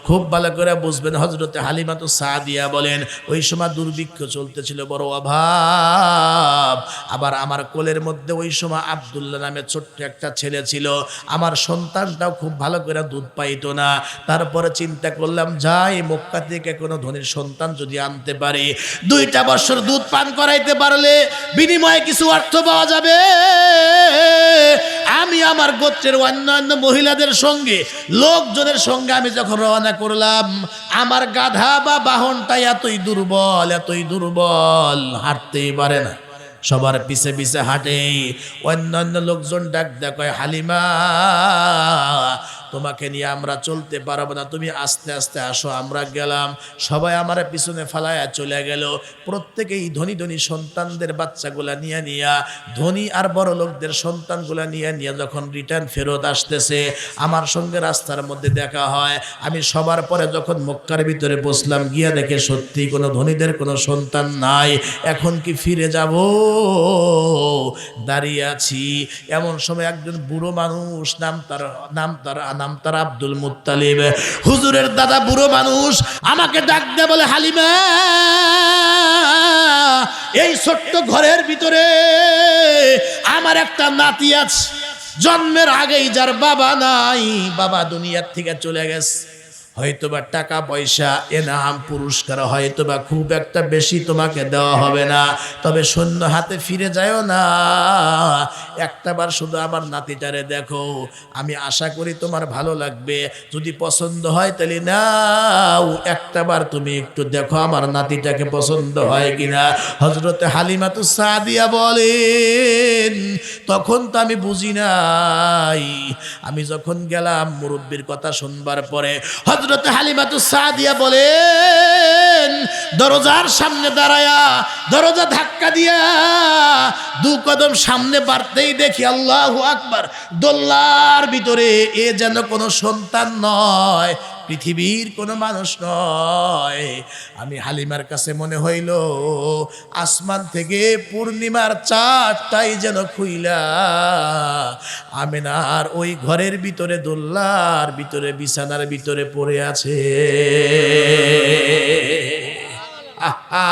খুব ভালো করে বুঝবেন, হযরতে হালিমাতুস সাদিয়া বলেন ওই সময় দুর্ভিক্ষ চলতেছিল, বড় অভাব। আবার আমার কোলের মধ্যে ওই সময় আব্দুল্লাহ নামে ছোট্ট একটা ছেলে ছিল। আমার সন্তানটাও খুব ভালো করে দুধ পাইতো না। তারপরে চিন্তা করলাম, যাই মক্কা থেকে কোনো ধনীর সন্তান যদি আনতে পারি, 2টা বছর দুধ পান করাইতে পারলে বিনিময়ে কিছু অর্থ পাওয়া যাবে। আমি আমার গোত্রের অন্যান্য মহিলাদের সঙ্গে, লোকজনের সঙ্গে আমি যখন রওনা করলাম, আমার গাধা বা বাহনটা এতই দুর্বল, হাঁটতেই পারে না, সবার পিছে পিছে হাঁটে। অন্যান্য লোকজন ডাক দেয়, হালিমা তোমাকে নিয়ে আমরা চলতে পারবো না, তুমি আস্তে আস্তে আসো। আমরা গেলাম, সবাই আমার পিছনে ফালায়া চলে গেল। প্রত্যেকেই ধনী ধনী সন্তানদের বাচ্চাগুলা নিয়ে ধনী আর বড় লোকদের সন্তানগুলা নিয়ে যখন রিটার্ন ফেরত আসতেছে, আমার সঙ্গে রাস্তার মধ্যে দেখা হয়। আমি সবার পরে যখন মক্কার ভিতরে বসলাম, গিয়া দেখে সত্যি কোনো ধনীদের কোনো সন্তান নাই। এখন কি ফিরে যাব? দাঁড়িয়ে আছি, এমন সময় একজন বুড়ো মানুষ, নাম তার আব্দুল মুত্তালিব, হুজুরের দাদা, বুড়ো মানুষ, আমাকে ডাক দিয়ে বলে, হালিমা এই ছোট্ট ঘরের ভিতরে আমার একটা নাতি আছে, জন্মের আগেই যার বাবা নাই, বাবা দুনিয়ার থেকে চলে গেছে। হয়তোবা টাকা পয়সা, এনাম, পুরস্কার হয়তোবা খুব একটা বেশি তোমাকে দেওয়া হবে না, তবে শূন্য হাতে ফিরে যাও না। একটাবার শুধু আমার নাতিটারে দেখো, আমি আশা করি তোমার ভালো লাগবে। যদি পছন্দ হয় তাহলে নাও, একটাবার তুমি একটু দেখো আমার নাতিটাকে পছন্দ হয় কিনা। হযরতে হালিমাতুস সাদিয়া বলেন তখন তো আমি বুঝি নাই। আমি যখন গেলাম মুরব্বির কথা শুনবার পরে, হযরতে হালিমাতুস সাদিয়া বলেন দরজার সামনে দাঁড়ায়া, দরজা ধাক্কা দিয়া 2 কদম সামনে বাড়তেই দেখি, আল্লাহু আকবার, দোল্লার ভিতরে এ যেন কোনো সন্তান নয়, পৃথিবীর কোনো মানুষ নয়। আমি হালিমার কাছে মনে হইল আসমান থেকে পূর্ণিমার চাঁদটাই যেন খুইলা আমেনার ওই ঘরের ভিতরে, দোল্লার ভিতরে, বিছানার ভিতরে পড়ে আছে। আহা,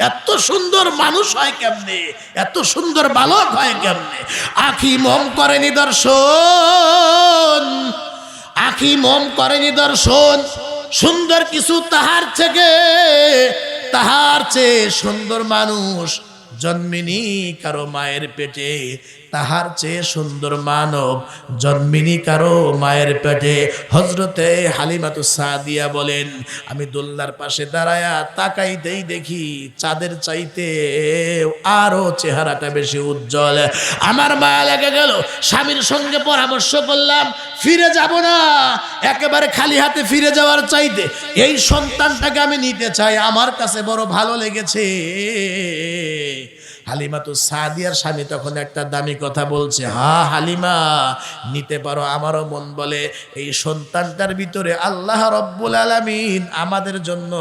এত সুন্দর মানুষ হয় কেমনে, এত সুন্দর বালক হয় কেমনে? আখি মম করে নিদর্শন, আখি মম করে নিদর্শন, সুন্দর কিছু তাহার চেয়ে সুন্দর মানুষ জন্মিনি কারো মায়ের পেটে, তাহার চেয়ে সুন্দর মানব জন্মিনি কারো মায়ের পেটে। হযরতে হালিমাতুস সাদিয়া বলেন আমি দোলনার পাশে দাঁড়ায়া তাকাইতেই দেখি চাঁদের চাইতে আরো চেহারাটা বেশি উজ্জ্বল। আমার মায়া লেগে গেল, স্বামীর সঙ্গে পরামর্শ করলাম, ফিরে যাব না, একেবারে খালি হাতে ফিরে যাওয়ার চাইতে এই সন্তানটাকে আমি নিতে চাই, আমার কাছে বড় ভালো লেগেছে। হালিমাতুস সাদিয়ার স্বামী তখন একটা দামি কথা বলছে, হা হালিমা, নিতে পারো। আমারও মন বলে এই সন্তানটার ভিতরে আল্লাহ রব্বুল আলামিন আমাদের জন্য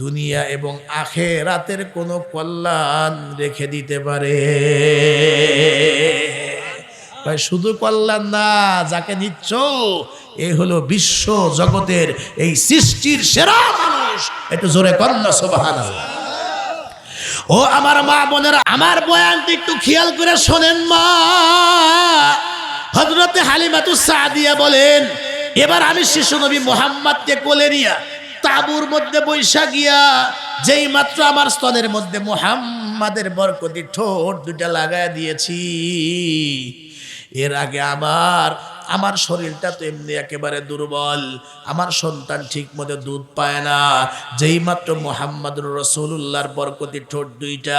দুনিয়া এবং আখিরাতের কোনো কল্যাণ রেখে দিতে পারে। ভাই শুধু কল্যাণ না, যাকে নিচ্ছ এ হলো বিশ্ব জগতের এই সৃষ্টির সেরা মানুষ। একটু জোরে কন্যা সুবহানাল্লাহ। ও আমার মা বোনেরা, আমার বয়ানটা একটু খেয়াল করে শোনেন মা। হযরতে হালিমাতুস সাদিয়া বলেন, এবার আমি শিশু নবী মুহাম্মদকে কোলে নিয়া তাঁবুর মধ্যে বৈশা গিয়া যেই মাত্র আমার স্তনের মধ্যে মুহাম্মাদের বরকতি ঠোঁট দুটা লাগায় দিয়েছি, এর আগে আমার শরীরটা তো এমনি একেবারে দুর্বল, আমার সন্তান ঠিক মতো দুধ পায় না। যেই মাত্র মুহাম্মদুর রাসূলুল্লাহর বরকতি ঠোঁট দুইটা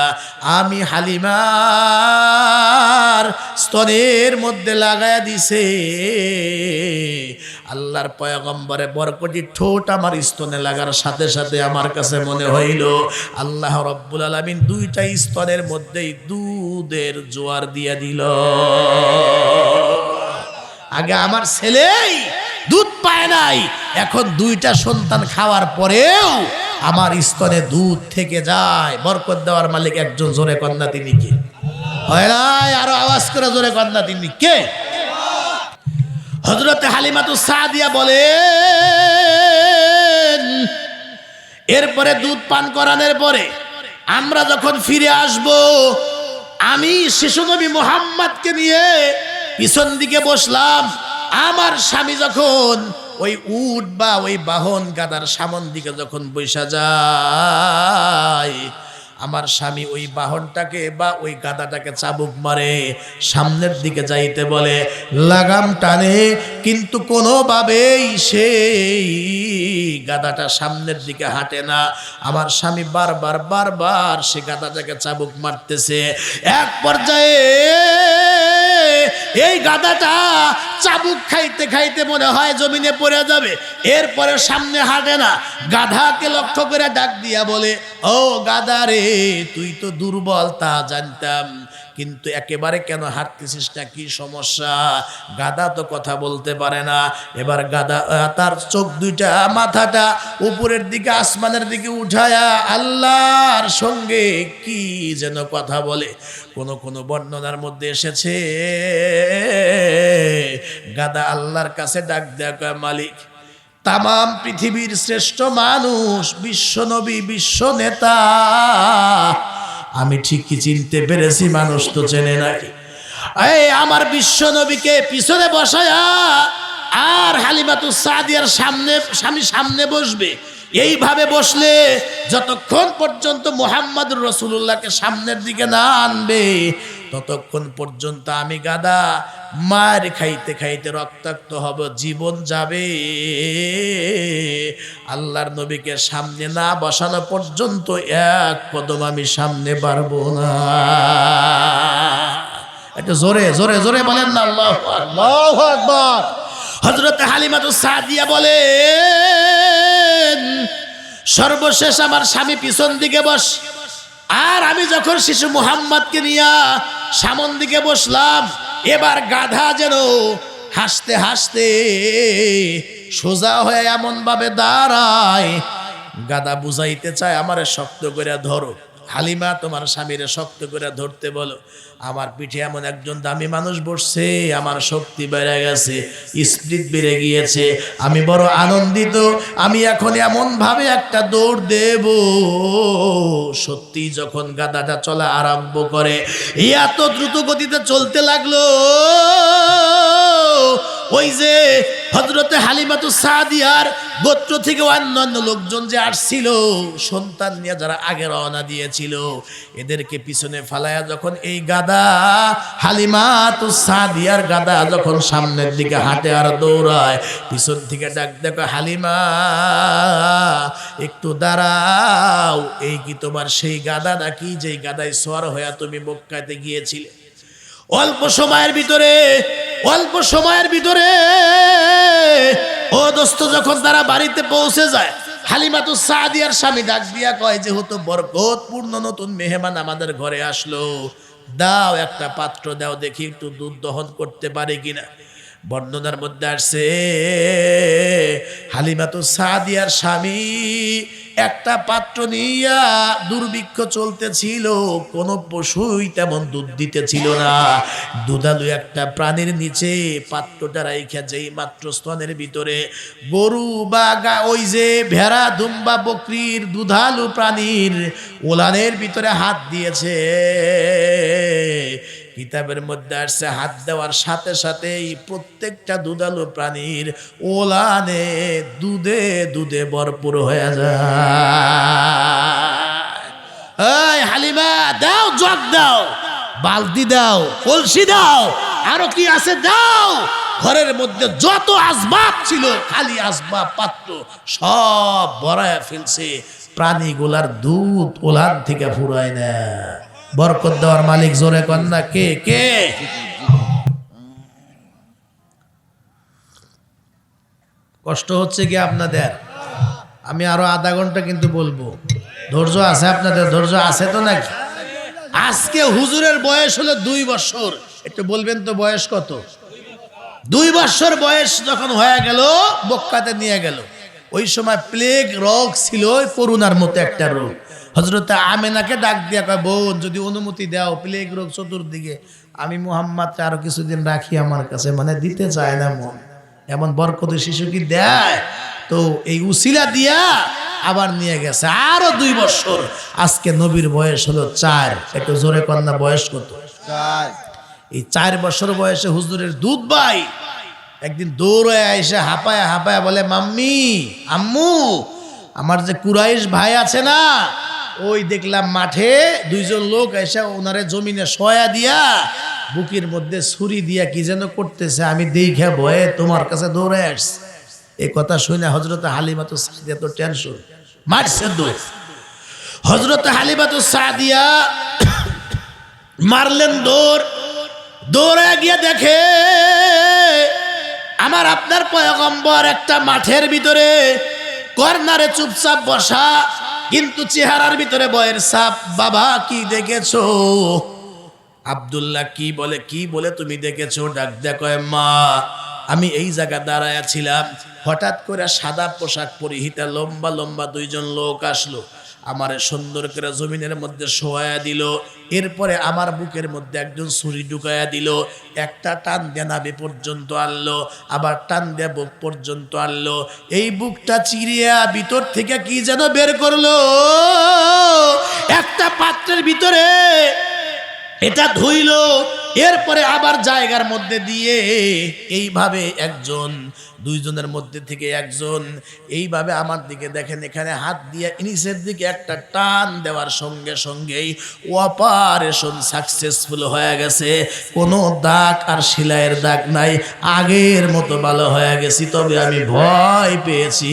আমি হালিমার স্তনের মধ্যে লাগায়া দিছে, আল্লাহর পয়গম্বরে বরকতি ঠোঁট আমার স্তনে লাগার সাথে সাথে আমার কাছে মনে হইল আল্লাহ রব্বুল আলামিন দুইটা স্তনের মধ্যেই দুধের জোয়ার দিয়া দিল। আগে আমার ছেলেই দুধ পায় নাই, এখন দুইটা সন্তান খাওয়ার পরেও আমার স্তনে দুধ থেকে যায়। বরকত দেওয়ার মালিক একজন, জোরে কন্যা তিনি কে? হয় নাই? আরো আওয়াজ করে জোরে কন্যা তিনি কে? হযরতে হালিমাতুস সাদিয়া বলেন, এরপরে দুধ পান করানোর পরে আমরা যখন ফিরে আসব, আমি শিশু নবী মুহাম্মদকে নিয়ে পিছন দিকে বসলাম। আমার স্বামী যখন ওই উট বা ওই বাহন গাদার সামন দিকে যখন বৈশা যায়, আমার স্বামী ওই বাহনটাকে বা ওই গাদাটাকে চাবুক মারে, সামনের দিকে যাইতে বলে, লাগাম টানে, কিন্তু কোনোভাবেই সেই গাদাটা সামনের দিকে হাঁটে না। আমার স্বামী বারবার সে গাদাটাকে চাবুক মারতেছে। এক পর্যায়ে এই গাদাটা চাবুক খাইতে খাইতে মনে হয় জমিনে পড়ে যাবে, এরপরে সামনে হাঁটে না। গাধাকে লক্ষ্য করে ডাক দিয়া বলে, ও গাধা রে, তুই তো দুর্বল তা জানতাম, কিন্তু একেবারে কেন হাঁটতেছিস না, কি সমস্যা? গাধা তো কথা বলতে পারে না। এবার গাধা তার চোখ দুইটা, মাথাটা উপরের দিকে আসমানের দিকে উঠায়া আল্লাহর সঙ্গে কি যেন কথা বলে। কোন বর্ণনার মধ্যে এসেছে গাধা আল্লাহর কাছে ডাক দেয়া কয়, মালিক, তামাম পৃথিবীর শ্রেষ্ঠ মানুষ, বিশ্ব নবী, বিশ্ব নেতা, আমি ঠিকই চিনতে পেরেছি, মানুষ তো চেনে নাই। এই আমার বিশ্ব নবীকে পিছনে বসায়া আর হালিমাতুস সাদিয়ার স্বামী সামনে বসবে। এইভাবে বসলে যতক্ষণ পর্যন্ত মুহাম্মদুর রাসূলুল্লাহকে সামনের দিকে না আনবে, ততক্ষণ পর্যন্ত আমি গাদা মার খাইতে খাইতে রক্তাক্ত হব, জীবন যাবে। আল্লাহর নবীকে সামনে না বসানো পর্যন্ত এক কদম আমি সামনে পারবো না। একটু জোরে জোরে জোরে বলেন না আল্লাহু আকবার। হযরত হালিমাতুস সাদিয়া বলেন, সর্বশেষ আমার স্বামী পিছন দিকে বস, আর আমি যখন শিশু মুহাম্মদকে নিয়ে সামন দিকে বসলাম, এবার গাধা যেন হাসতে হাসতে সোজা হয়ে এমন ভাবে দাঁড়ায়, গাধা বুঝাইতে চায় আমারে শক্ত করে ধরো। হালিমা, তোমার স্বামীরে শক্ত করে ধরতে বলো। আমার পিঠে এমন একজন দামি মানুষ বসছে, আমার শক্তি বেড়ে গেছে, স্পিরিট বেড়ে গিয়েছে, আমি বড় আনন্দিত। আমি এখন এমন ভাবে একটা দৌড় দেব, সত্যি যখন গাধাটা চলা আরম্ভ করে, এত দ্রুত গতিতে চলতে লাগলো, ওই যে হযরতে হালিমাতুস সাদিয়ার গোত্র থেকে অন্যান্য লোকজন যে আসছিল, সন্তান নিয়ে যারা আগে রওনা দিয়েছিল, এদেরকে পিছনে ফালায়া যখন এই গাদা হালিমাতুস সাদিয়ার গাদা যখন সামনের দিকে হাঁটে আর দৌড়ায়, পিছন থেকে ডাক দেখো, হালিমা একটু দাঁড়াও, এই কি তোমার সেই গাদা নাকি যেই গাদায় সওয়ার হয়ে তুমি মক্কাতে গিয়েছিলে? অল্প সময়ের ভিতরে ও দোস্ত যখন তারা বাড়িতে পৌঁছে যায়, হালিমাতুস সাদিয়ার স্বামী ডাক দিয়া কয়, যেহেতু বরকতপূর্ণ নতুন মেহমান আমাদের ঘরে আসলো, দাও একটা পাত্র দাও, দেখি একটু দুধ দহন করতে পারে কিনা। বর্ণনার মধ্যে আসছে হালিমাতুস সাদিয়ার স্বামী একটা পাত্র নিয়া, দুর্ভিক্ষ চলতেছিল, কোন পশুই তেমন দুধ দিতেছিল না, দুধালু একটা প্রাণীর নিচে পাত্রটা রাইখা যেই মাত্র স্তনের ভিতরে গরু বা ওই যে ভেড়া দুম্বা বকরির দুধালু প্রাণীর ওলানের ভিতরে হাত দিয়েছে, কিতাবের মধ্যে আসছে হাত দেওয়ার সাথে সাথেই প্রত্যেকটা দুধালু প্রাণীর ওলানে দুধে দুধে ভরপুর হয়ে যায়। হালিমা দাও, জগ দাও, বালতি দাও, কলসি দাও, আরো কি আছে দাও। ঘরের মধ্যে যত আসবাব ছিল, খালি আসবাব পাত্র সব ভরায় ফেলছে, প্রাণীগুলার দুধ ওলান থেকে ফুরায় না। বরকত দেওয়ার মালিক জোরে কন্যা কে কে? কষ্ট হচ্ছে কি আপনাদের? আমি আরো আধা ঘন্টা কিন্তু বলবো, ধৈর্য আছে আপনাদের? ধৈর্য আছে তো নাকি? আজকে হুজুরের বয়স হলো 2 বছর। একটু বলবেন তো বয়স কত? 2 বছর বয়স যখন হয়ে গেল, মক্কাতে নিয়ে গেল। ওই সময় প্লেগ রোগ ছিল, করোনার মতো একটা রোগ। হযরত আমেনাকে ডাক দিয়া কয়, বোন যদি অনুমতি দাও, প্লেগ রোগ চতুর্দিকে, আমি মুহাম্মদকে আরো কিছুদিন রাখি আমার কাছে, মানে দিতে চায় না মন। এমন বরকতের শিশু কি দেয়? তো এই উসিলা দিয়া আবার নিয়ে গেছে আরো 2 বছর। আজকে নবীর বয়স হলো 4। একটু জোরে কন্যা বয়স কত? 4। এই 4 বছর বয়সে হুজুরের দুধ ভাই একদিন দৌড়ে এসে হাঁপায়া হাঁপায়া বলে, মাম্মি, আম্মু, আমার যে কুরাইশ ভাই আছে না, ওই দেখলাম মাঠে 2 জন লোক এসে ওনারে জমিনে শোয়া দিয়া বুকের মধ্যে ছুরি দিয়া কি যেন করতেছে, আমি দেখে ভয়ে তোমার কাছে দৌড়ে আসছি। এই কথা শুনে হযরত হালিমাতুস সাদিয়া তো টেনশন, মারছে দৌড়। হযরত হালিমাতুস সাদিয়া মারলেন দৌড়, দৌড়ে গিয়ে দেখে আমার আপনার পয়গম্বর একটা মাঠের ভিতরে কর্নারে চুপচাপ বসা, কিন্তু চেহারার ভিতরে ভয়ের ছাপ। বাবা কি দেখেছো? আব্দুল্লাহ কি বলে, কি বলে তুমি দেখেছো? ডাক দেয়া কয়, মা, আমি এই জায়গা দাঁড়ায়া ছিলাম, হঠাৎ করে সাদা পোশাক পরিহিতা লম্বা লম্বা 2 জন লোক আসলো, আমারে সুন্দর করে জমিনের মধ্যে শোয়া দিল, এরপরে আমার বুকের মধ্যে একজন ছুরি ঢুকায়া দিল, একটা টান দিয়ে নাভি পর্যন্ত আনলো, আবার টান দিয়ে বুক পর্যন্ত আনলো, এই বুকটা চিরিয়া ভিতর থেকে কি যেন বের করলো, একটা পাত্রের ভিতরে এটা ধুইল, এরপরে আবার জায়গার মধ্যে দিয়ে এইভাবে 2 জনের মধ্যে থেকে একজন এইভাবে আমার দিকে দেখেন, এখানে হাত দিয়ে নিচের দিকে একটা টান দেওয়ার সঙ্গে সঙ্গেই অপারেশন সাকসেসফুল হয়ে গেছে, কোনো দাগ আর সেলাইয়ের দাগ নাই, আগের মতো ভালো হয়ে গেছি। তবে আমি ভয় পেয়েছি।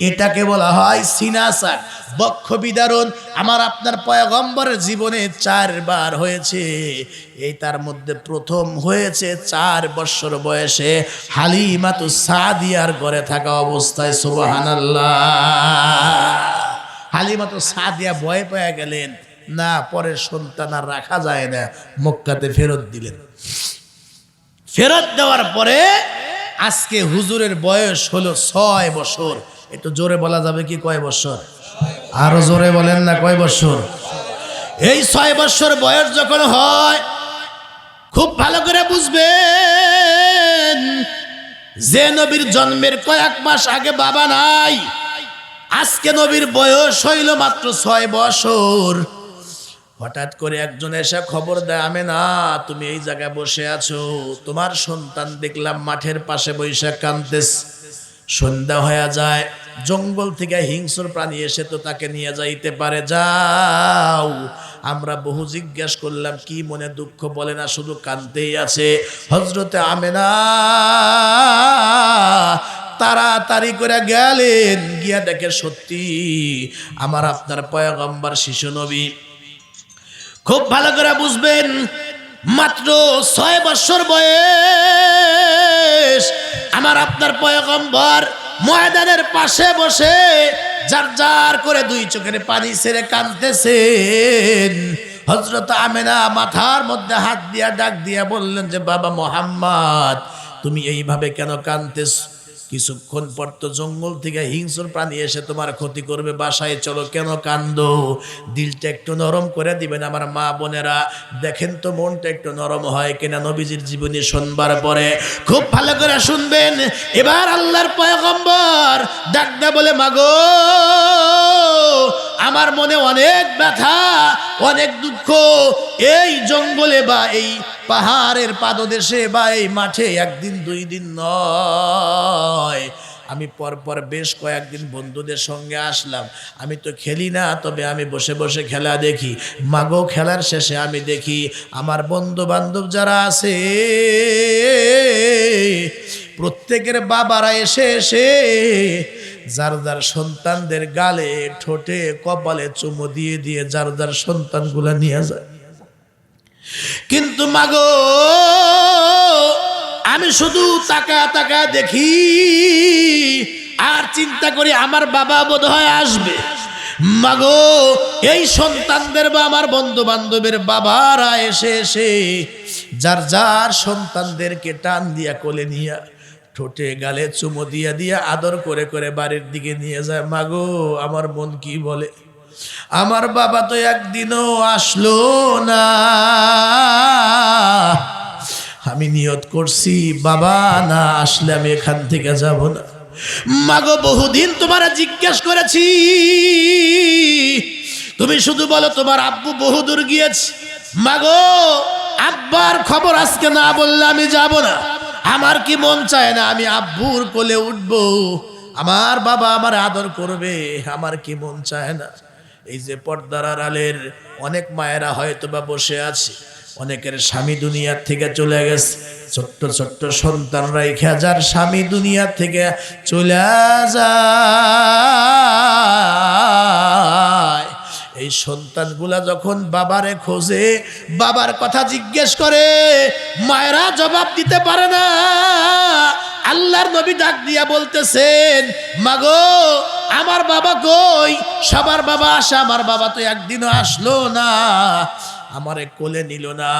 এটাকে বলা হয় সিনাসাক, বক্ষ বিদারণ। আমার আপনার পয়গম্বরের জীবনে 4 বার হয়েছে, এই তার মধ্যে প্রথম হয়েছে 4 বছর বয়সে হালিমাতুস সাদিয়ার ঘরে থাকা অবস্থায়। সুবহানাল্লাহ। হালিমাতুস সাদিয়া ভয় পেয়ে গেলেন, না পরের সন্তান আর রাখা যায় না, মক্কাতে ফেরত দিলেন। ফেরত দেওয়ার পরে আজকে হুজুরের বয়স হলো 6 বছর। একটু জোরে বলা যাবে কি কয় বছর? আরো জোরে বলেন না, কয় বছর? এই 6 বছর বয়স যখন হয়, খুব ভালো করে বুঝবেন, যে নবীর জন্মের কয়েক মাস আগে বাবা নাই, আজকে নবীর বয়স হইল মাত্র 6 বছর। হঠাৎ করে একজন এসে খবর দেয়, আমেনা, তুমি এই জায়গায় বসে আছো, তোমার সন্তান দেখলাম মাঠের পাশে বসে কাঁদতেছে। সন্ধ্যা হয়ে যায়, জঙ্গল থেকে হিংস্র প্রাণী এসে তো তাকে নিয়ে যাইতে পারে, যাও। আমরা বহু জিজ্ঞেস করলাম, কি মনে দুঃখ, বলে না, শুধু কাঁদতেই আছে। হযরতে আমেনা তাড়াতাড়ি করে গেলেন, গিয়া দেখে সত্যি আমার আপনার পয়গম্বর শিশু নবী। খুব ভালো করে বুঝবেন, মাত্র 6 বছর বয়স আমার আপনার পয়গম্বর ময়দানের পাশে বসে যার যার করে দুই চোখের পানি ছেড়ে কাঁদতেছেন। হযরত আমেনা মাথার মধ্যে হাত দিয়া ডাক দিয়া বললেন যে বাবা মোহাম্মদ, তুমি এইভাবে কেন কাঁদতেছ? কিছুক্ষণ পর তো জঙ্গল থেকে হিংস্র প্রাণী এসে তোমার ক্ষতি করবে, বাসায় চলো, কেন কান্দো? দিলটা একটু নরম করে দিবেন আমার মা বোনেরা, দেখেন তো মনটা একটু নরম হয় কিনা নবীজির জীবনী শুনবার পরে। খুব ভালো করে শুনবেন। এবার আল্লাহর পয়গম্বর ডাক দেয়া বলে, মাগো আমার মনে অনেক ব্যথা, অনেক দুঃখ। এই জঙ্গলে বা এই পাহাড়ের পাদদেশে বা এই মাঠে একদিন দুই দিন নয়, আমি পরপর বেশ কয়েকদিন বন্ধুদের সঙ্গে আসলাম। আমি তো খেলি না, তবে আমি বসে বসে খেলা দেখি। মাগো খেলার শেষে আমি দেখি আমার বন্ধু বান্ধব যারা আছে প্রত্যেকের বাবারা এসে এসে যার যার সন্তানদের গালে, ঠোঁটে, কপালে চুমু দিয়ে দিয়ে যার যার সন্তানগুলা নিয়ে যায়। কিন্তু মাগো আমি শুধু তাকা তাকা দেখি আর চিন্তা করি আমার বাবা বোধহয় আসবে। মাগো এই সন্তানদের বা আমার বন্ধু বান্ধবের বাবারা এসে এসে যার যার সন্তানদেরকে টান দিয়া কোলে নিয়া, ঠোঁটে গালে চুমো দিয়া দিয়া আদর করে করে বাড়ির দিকে নিয়ে যায়। মাগো আমার মন কি বলে, আমার বাবা তো একদিনও আসলো না। আমি নিয়ত করছি বাবা না আসলে আমি এখান থেকে যাব না। মাগো বহুদিন তোমারা জিজ্ঞেস করেছি, তুমি শুধু বলো তোমার আব্বু বহুদূর গিয়েছে। মাগো আব্বার খবর আজকে না বললে আমি যাব না। আমার কি মন চায় না আমি আব্বুর কোলে উঠবো, আমার বাবা আমার আদর করবে, আমার কি মন চায় না। এই যে পর্দার আড়ালের অনেক মায়েরা হয়তো বা বসে আছে, অনেকের স্বামী দুনিয়ার থেকে চলে গেছে, ছোট্ট ছোট্ট সন্তান রাইখা যার স্বামী দুনিয়ার থেকে চলে যায়, এই সন্তানগুলা যখন বাবারে খোঁজে, বাবার কথা জিজ্ঞেস করে, মায়েরা জবাব দিতে পারে না। আল্লাহর নবী ডাক দিয়া বলতেছেন, মাগো আমার বাবা কই? সবার বাবা আসে, আমার বাবা তো একদিনও আসলো না, আমারে কোলে নিল না।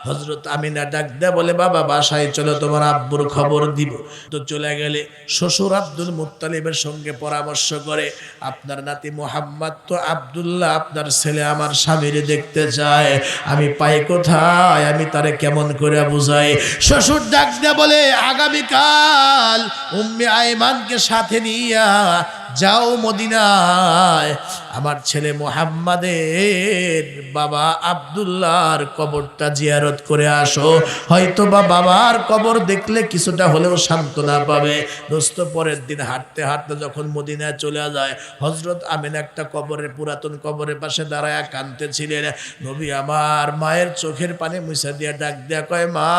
হযরত আমিনা ডাক দেয়া বলে, বাবা বাসায় চলো, তোমার আব্বুর খবর দিব। তো চলে গেলে শ্বশুর আব্দুল মুত্তালিবের সঙ্গে পরামর্শ করে, আপনার নাতি মোহাম্মদ তো আব্দুল্লাহ, আপনার ছেলে আমার স্বামীরে দেখতে চায়, আমি পাই কোথায়, আমি তারে কেমন করে বুঝাই? শ্বশুর ডাক দেয়া বলে, আগামীকাল উম্মে আইমানকে সাথে নিয়া যাও মদিনায়, আমার ছেলে মোহাম্মদের বাবা আব্দুল্লাহর কবরটা জিয়ারত করে আসো, হয়তো বা বাবার কবর দেখলে কিছুটা হলেও সান্ত্বনা পাবে। দোস্ত পরের দিন হাঁটতে হাঁটতে যখন মদিনায় চলে যায়, হযরত আমিনা একটা কবরের, পুরাতন কবরের পাশে দাঁড়ায় কাঁদতেছিলেন। নবী আমার মায়ের চোখের পানি মুছা দিয়া ডাক দিয়া কয়, মা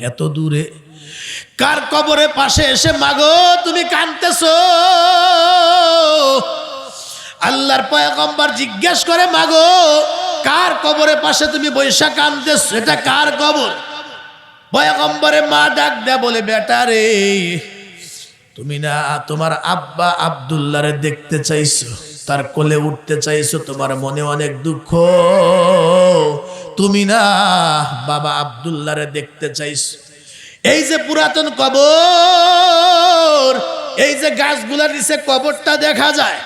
এত দূরে কার কবরের পাশে এসে মাগো তুমি কাঁদতেছো? আল্লাহর পয়গম্বর জিজ্ঞেস করে, মাগো কার কবরের পাশে তুমি বৈশা কাঁদতেছো, এটা কার কবর? পয়গম্বরে মা ডাক দেয়া বলে, বেটা রে তুমি না তোমার আব্বা আব্দুল্লাহরে দেখতে চাইছো, তার কোলে উঠতে চাইছো, তোমার মনে অনেক দুঃখ, তুমি না বাবা আব্দুল্লাহরে দেখতে চাইছো। এই যে পুরাতন কবর, এই যে গাছগুলার নিচে কবরটা দেখা যায়,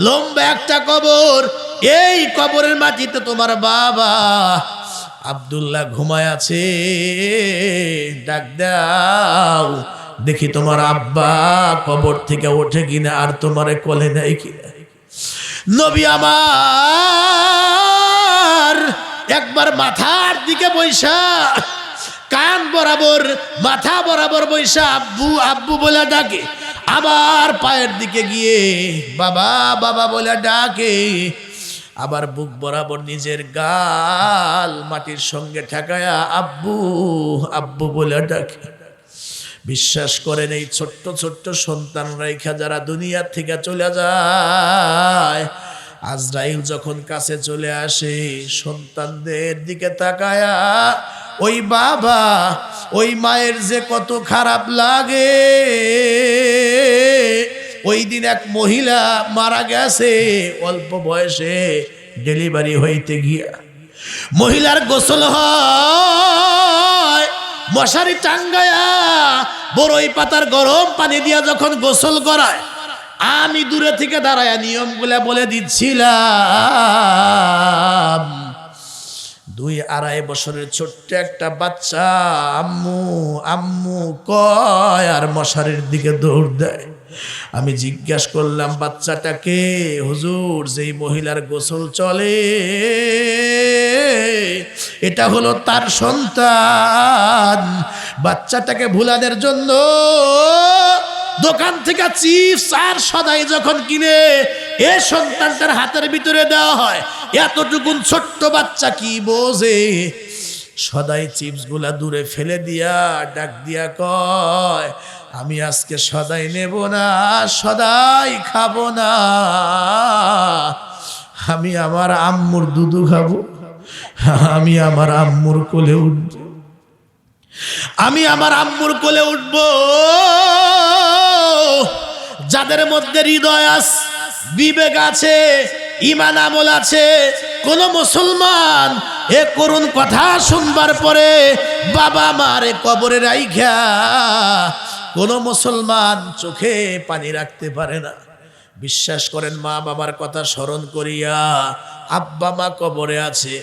লম্বা একটা কবর, এই কবরের মাটিতে তোমার বাবা আব্দুল্লাহ ঘুমায় আছে, ডাক দাও দেখি তোমার আব্বা কবর থেকে ওঠে কিনা আর তোমারে কোলে নেয় কিনা। নবী আমার একবার মাথার দিকে বৈশা, কান বরাবর মাথা বরাবর বৈশা আব্বু আব্বু বলে ডাকে, আবার পায়ের দিকে গিয়ে বাবা বাবা বলে ডাকে, আবার বুক বরাবর নিজের গাল মাটির সঙ্গে ঠেকায়া আব্বু আব্বু বলে ডাকে। বিশ্বাস করেন এই ছোট্ট ছোট্ট সন্তান রাইখা যারা দুনিয়া থেকে চলে যায়, আজরাইল যখন কাছে চলে আসে, সন্তানদের দিকে তাকায়া ওই বাবা ওই মায়ের যে কত খারাপ লাগে। ওই দিন এক মহিলা মারা গেছে অল্প বয়সে ডেলিভারি হইতে গিয়া। মহিলার গোসল হয় মশারি টাঙ্গায়া, বড়ই পাতার গরম পানি দিয়া যখন গোসল করায়, আমি দূরে থেকে দাঁড়ায় নিয়মগুলা বলে দিচ্ছিলাম। 2-2.5 বছরের ছোট্ট একটা বাচ্চা আম্মু আম্মু কয় আর মশারির দিকে দৌড় দেয়। আমি জিজ্ঞাসা করলাম বাচ্চাটাকে, হুজুর যেই মহিলার গোসল চলে এটা হলো তার সন্তান। বাচ্চাটাকে ভুলানোর জন্য দোকান থেকে চিপস আর সদাই যখন কিনে এ সন্তানটার হাতের ভিতরে দেওয়া হয়, এতটুকুন ছোট্ট বাচ্চা কি বোঝে, সদাই চিপস গুলা দূরে ফেলে দিয়া ডাক দিয়া কয়, আমি আজকে সদাই নেব না, সদাই খাবো না, আমি আমার আম্মুর দুধু খাবো, আমি আমার আম্মুর কোলে উঠব, আমি আমার আম্মুর কোলে উঠব। যাদের মধ্যে হৃদয় আছে, বিবেক আছে, ঈমান আমল আছে, কোন মুসলমান এ করুণ কথা শুনবার পরে বাবা মারে কবরে রাইখা কোন মুসলমান চোখে পানি রাখতে পারে না। বিশ্বাস করেন, মা বাবার কথা স্মরণ করিয়া আব্বা মা কবরে আছে,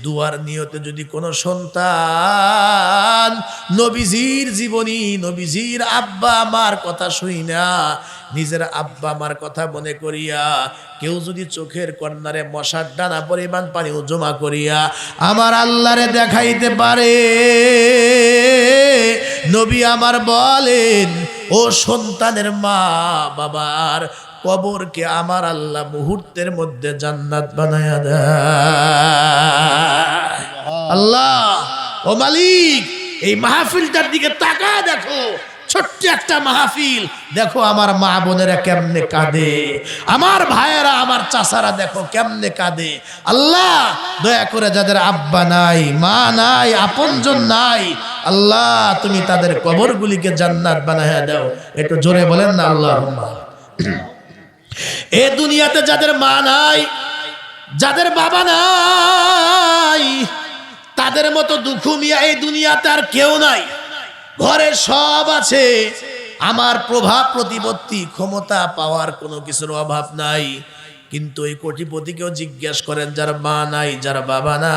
দুয়ার নিয়তে যদি কোনো সন্তান নবীজির জীবনী, নবীজির আব্বা মার কথা শুই না, নিজের আব্বা মার কথা মনে করিয়া কেউ যদি চোখের কর্নারে মশার ডানা পরিমাণ পানি জমা করিয়া আমার আল্লাহরে দেখাইতে পারে, নবী আমার বলেন, ও সন্তানের মা বাবার কবরকে আমার আল্লাহ মুহূর্তের মধ্যে জান্নাত বানায়া দেয়। আল্লাহ ও মালিক, এই মাহফিলটার দিকে তাকা দেখো, ছোট্ট একটা মাহফিল, দেখো আমার মা বোনেরা কেমনে কাঁদে, আমার ভাইয়েরা আমার চাচারা দেখো কেমনে কাঁদে। আল্লাহ দয়া করে যাদের আব্বা নাই, মা নাই, আপনজন নাই, আল্লাহ তুমি তাদের কবরগুলিকে জান্নাত বানায়া দাও। একটু জোরে বলেন না আল্লাহুম্মা। এ দুনিয়াতে যাদের মা নাই, যাদের বাবা নাই, তাদের মতো দুঃখ মিয়া এই দুনিয়াতে আর কেউ নাই। ঘরে সব আছে, আমার প্রভাব প্রতিপত্তি ক্ষমতা পাওয়ার কোনো কিছুর অভাব নাই, কিন্তু এই কোটিপতিকেও জিজ্ঞেস করেন যার মা নাই, যার বাবা নাই,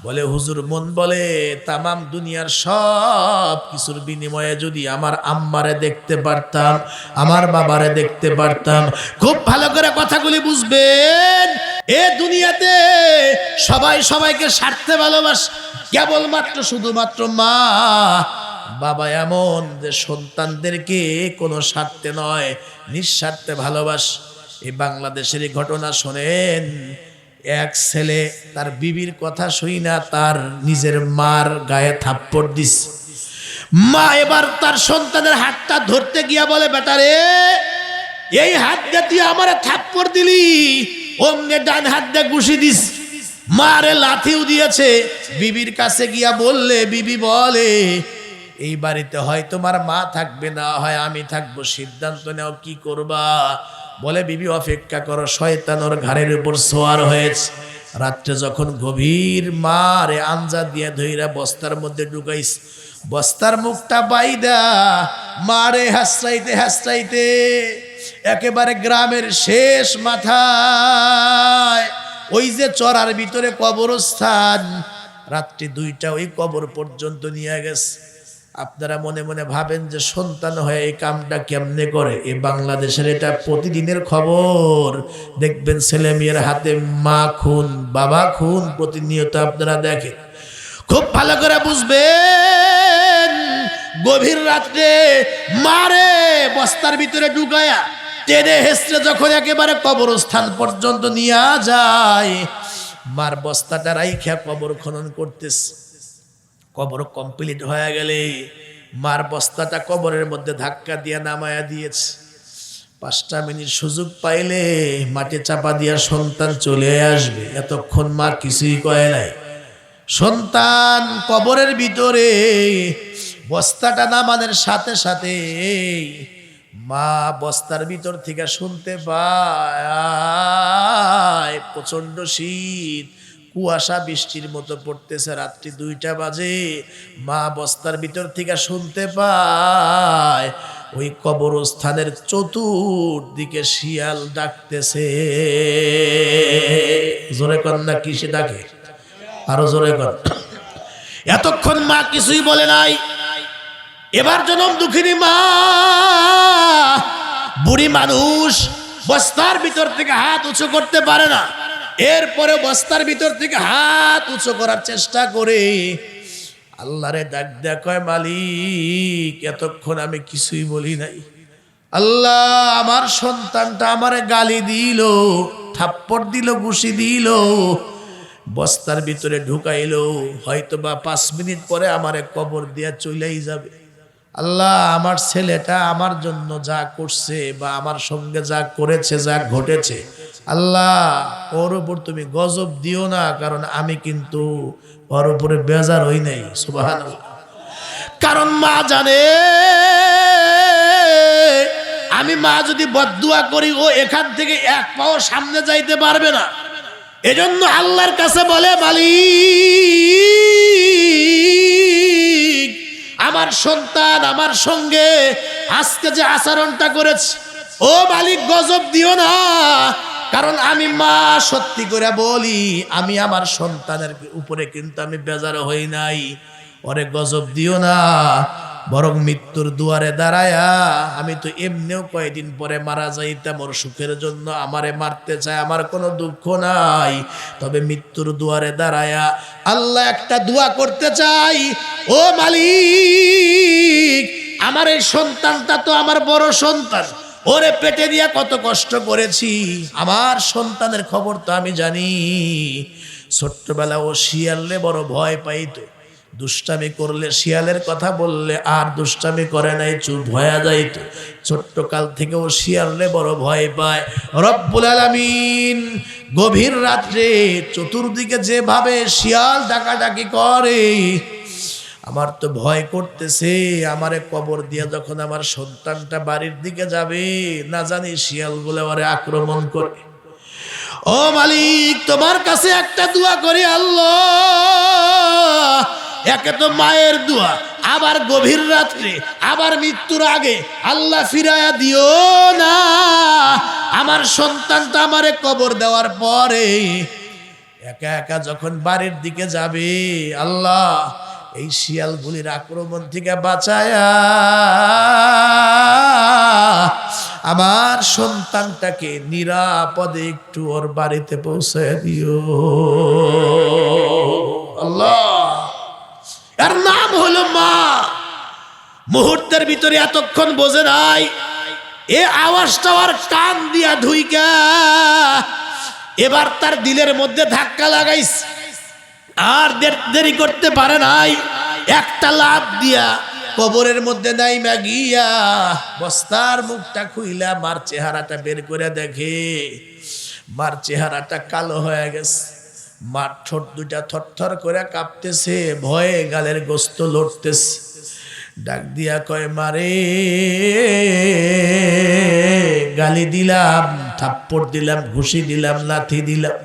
বলে হুজুর মন বলে তামাম দুনিয়ার সব কিছুর বিনিময়ে যদি আমার আম্মারে দেখতে পারতাম, আমার বাবারে দেখতে পারতাম। খুব ভালো করে কথাগুলি বুঝবেন, এ দুনিয়াতে সবাই সবাইকে স্বার্থে ভালোবাসে, কেবলমাত্র শুধুমাত্র মা বাবা এমন যে সন্তানদেরকে কোনো স্বার্থে নয় নিঃস্বার্থে ভালোবাসে। এই বাংলাদেশের ঘটনা শোনেন, এক ছেলে তার বিবির কথা শুই না তার নিজের মার গায়ে থাপ্পড় দিস। মা এবার তার সন্তানের হাতটা ধরতে গিয়া বলে, বেটা রে, এই হাত দিয়ে তুই আমার থাপ্পড় দিলি, অমনে ডান হাত দিয়ে ঘুষি দিস। মারে লাথিও দিয়েছে। বিবির কাছে গিয়া বললে, বিবি বলে, এই বাড়িতে হয় তোমার মা থাকবে, না হয় আমি থাকবো, সিদ্ধান্ত নাও কি করবা। বলে, বিবি অপেক্ষা করো, শয়তান ওর ঘাড়ের উপর সোয়ার হয়েছে। রাত্রে যখন গভীর মারে আঞ্জা দিয়ে ধইরা বস্তার মধ্যে ঢুকাইস, বস্তার মুখটা বাইদা মারে হাসরাইতে হাসরাইতে একেবারে গ্রামের শেষ মাথায় ওই যে চড়ার ভিতরে কবরস্থান, রাত্রি 2টা ওই কবর পর্যন্ত নিয়ে গেছে। আপনারা মনে মনে ভাবেন যে সন্তান হয়ে এই কামটা কেমনে করে। এই বাংলাদেশের এটা প্রতিদিনের খবর। দেখবেন ছেলে মেয়ের হাতে মা খুন, বাবা খুন প্রতিনিয়ত আপনারা দেখেন। খুব ভালো করে বুঝবেন, গভীর রাত্রে মারে বস্তার ভিতরে ঢুকায়া টেনে হেসড়ে যখন একেবারে কবরস্থান পর্যন্ত নিয়ে যায়, মার বস্তাটা রাইখা কবর খনন করতেছে। কবর কমপ্লিট হয়ে গেলে মার বস্তাটা কবরের মধ্যে ধাক্কা দিয়া নামায়া দিয়েছে। 5টা মিনিট সুযোগ পাইলে মাটি চাপা দিয়া সন্তান চলে আসবে, এতক্ষণ মা কিছুই কয় নাই। সন্তান কবরের ভিতরে বস্তাটা নামানোর সাথে সাথে মা বস্তার ভিতর থেকে শুনতে পায় প্রচন্ড শীত, কুয়াশা বৃষ্টির মতো পড়তেছে, রাত্রি 2টা বাজে। মা বস্তার ভিতর থেকে শুনতে পায় ওই কবরস্থানের চতুর্দিকে শিয়াল ডাকতেছে। জোরে কন্যা কিসে ডাকে? আরো জোরে কর। এতক্ষণ মা কিছুই বলে নাই। এবার জনম দুঃখিনী মা, বুড়ি মানুষ, বস্তার ভিতর থেকে হাত উঁচু করতে পারে না। এরপরে বস্তার ভিতর থেকে হাত উঁচু করার চেষ্টা করে আল্লাহরে ডাক দেয়া কয়, মালিক এতক্ষণ আমি কিছুই বলি নাই। আল্লাহ, আমার সন্তানটা আমারে গালি দিল, থাপ্পড় দিল, ঘুষি দিল, বস্তার ভিতরে ঢুকাইলো, হয়তো বা 5 মিনিট পরে আমারে কবর দিয়া চলেই যাবে। আল্লাহ, আমার ছেলেটা আমার জন্য যা করছে বা আমার সঙ্গে যা করেছে, যা ঘটেছে, আল্লাহ ওর উপর তুমি গজব দিও না, কারণ আমি কিন্তু ওর উপরে বেজার হই নাই। সুবহানাল্লাহ। কারণ মা জানে আমি মা যদি বদদুয়া করি ও এখান থেকে 1 পাও সামনে যাইতে পারবে না। এজন্য আল্লাহর কাছে বলে, মালিক আমার সন্তান আমার সঙ্গে আজকে যে আচরণটা করেছে, ও মালিক গজব দিও না, কারণ আমি মা সত্যি করে বলি আমি আমার সন্তানের উপরে কিন্তু আমি বেজার হই নাই, ওরে গজব দিও না। বরং মৃত্যুর দুয়ারে দাঁড়ায়া, আমি তো এমনিও কয়েকদিন পরে মারা যাইতাম, ওর সুখের জন্য আমারে মারতে চায়, আমার কোনো দুঃখ নাই, তবে মৃত্যুর দুয়ারে দাঁড়ায়া আল্লাহ একটা দোয়া করতে চাই, ও মালিক আমার এই সন্তানটা তো আমার বড় সন্তান, ওরে পেটে দিয়া কত কষ্ট করেছি, আমার সন্তানের খবর তো আমি জানি। ছোট্টবেলা ও শিয়ালে বড় ভয় পাইতো, দুষ্টামি করলে শিয়ালের কথা বললে আর দুষ্টামি করে নাই, চুপ হয়ে যাইতো। ছোট্ট কাল থেকে ও শিয়ালে বড় ভয় পায়। রব্বুল আলামিন গভীর রাত্রে চতুর্দিকে যেভাবে শিয়াল ডাকাডাকি করে, আমার তো ভয় করতেছে, আমারে কবর দিয়া যখন আমার সন্তানটা বাড়ির দিকে যাবে, না জানি শিয়ালগুলো ওরে আক্রমণ করে। ও মালিক তোমার কাছে একটা দোয়া করি, আল্লাহ একে তো মায়ের দোয়া, আবার গভীর রাত্রে, আবার মৃত্যুর আগে, আল্লাহ ফিরায়া দিও না আমার সন্তানটা আমারে কবর দেওয়ার পরে একা একা যখন বাড়ির দিকে যাবে, আল্লাহ এই শিয়ালগুলির আক্রমণ থেকে বাঁচায়া আমার সন্তানটাকে নিরাপদে একটু ওর বাড়িতে পৌঁছে দিও আল্লাহ। এর নাম হলো মা। মুহূর্তের ভিতরে এতক্ষণ বোঝে নাই, এ আওয়াজটা আর কান দিয়া ধুইকা এবার তার দিলের মধ্যে ধাক্কা লাগাইছে, আর দেরি করতে পারে নাই, একটা লাফ দিয়া কবরের মধ্যে নাইমা গিয়া বস্তার মুখটা খুইলা মার চেহারাটা বের করে দেখে, মার চেহারাটা কালো হয়ে গেছে, মার ঠোঁট দুটা থরথর করে কাঁপতেছে, ভয়ে গালের গোস্ত লড়তেছে। ডাক দিয়া কয়, মারে গালি দিলাম, থাপ্পড় দিলাম, ঘুষি দিলাম, লাথি দিলাম,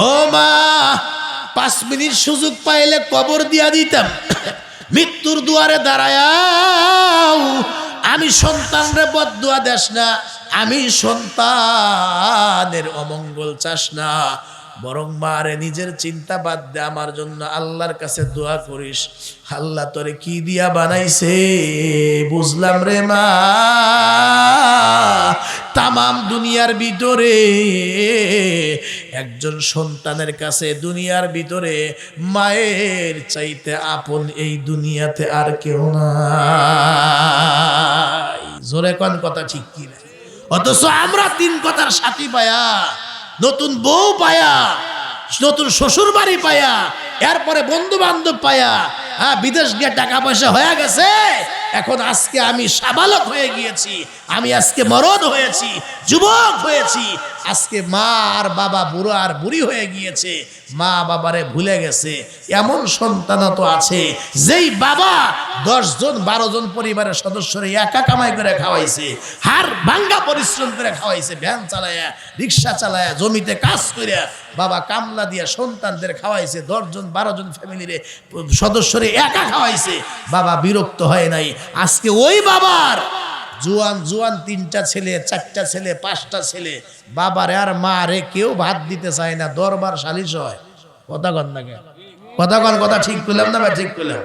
ও মা 5 মিনিট সুযোগ পাইলে কবর দিয়া দিতাম, মৃত্যুর দুয়ারে দাঁড়ায়াও আমি সন্তানরে বদদুয়া দেস না, আমি সন্তানের অমঙ্গল চাস না, বরং মারে নিজের চিন্তা বাদ দে, আমার জন্য আল্লাহর কাছে দোয়া করিস, আল্লাহ তোরে কি দিয়া বানাইছে বুঝলাম রে মা। তামাম দুনিয়ার ভিতরে একজন সন্তানের কাছে দুনিয়ার ভিতরে মায়ের চাইতে আপন এই দুনিয়াতে আর কেউ নাই। জোরে কোন কথা ঠিক কি না? অথচ আমরা 3 কথার সাথী পায়া, নতুন বউ পায়া, নতুন শ্বশুর বাড়ি পায়া, এরপরে বন্ধু বান্ধব পায়া, বিদেশ গিয়ে টাকা পয়সা হয়ে গেছে, এখন আজকে আমি সাবালক হয়ে গিয়েছি, আমি আজকে মরদ হয়েছি, যুবক হয়েছি। আজকে মা আর বাবা বুড়ো আর বুড়ি হয়ে গিয়েছে, মা বাবারে ভুলে গেছে। এমন সন্তানও তো আছে যেই বাবা 10 জন 12 জন পরিবারের সদস্যরে একা কামাই করে খাওয়াইছে, হাড় ভাঙ্গা পরিশ্রম করে খাওয়াইছে, ভ্যান চালায়া, রিক্সা চালায়া, জমিতে কাজ করে বাবা কামলা দিয়া সন্তানদের খাওয়াইছে, 10 জন 12 জন ফ্যামিলির সদস্যরে একা খাওয়াইছে, বাবা বিরক্ত হয় নাই। আজকে ওই বাবার জুয়ান জুয়ান 3টা ছেলে, 4টা ছেলে, 5টা ছেলে, বাবারে আর মা রে কেউ ভাত দিতে চায় না, দরবার সালিশ হয়। কথা কন না কেন? কথা কন, কথা ঠিক করলাম না? ঠিক করলাম।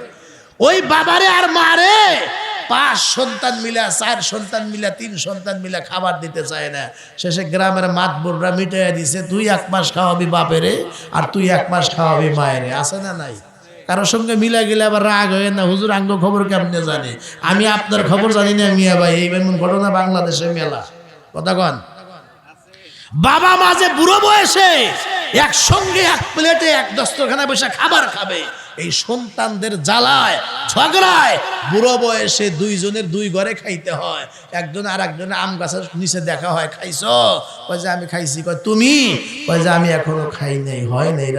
ওই বাবারে আর মা রে 5 সন্তান মিলা, 4 সন্তান মিলা, 3 সন্তান মিলা খাবার দিতে চায় না। শেষে গ্রামের মাতবররা মিটাইয়া দিছে, তুই 1 মাস খাওয়াবি বাপেরে আর তুই 1 মাস খাওয়াবি মায়েরে। আছে না নাই? কারোর সঙ্গে মিলা গেলে আবার রাগ হয় না, হুজুর আঙ্গ খবর কেমনে জানে? আমি আপনার খবর জানি না মিয়া ভাই। এই ঘটনা বাংলাদেশে মেলা। কথা কন। বাবা মাঝে বুড়ো বয়সে একসঙ্গে 1 প্লেটে 1 দস্তরখানায় বসে খাবার খাবে, এই সন্তানদের জ্বালায় ঝগড়ায় বুড়ো বয়সে 2 জনের 2 ঘরে খাইতে হয়। একজন আর একজনের আম গাছের নিচে দেখা হয়, খাইছো? কয় যে আমি খাইছি। কয় তুমি? কয় যে আমি এখনো খাই নাই, হয় নাই।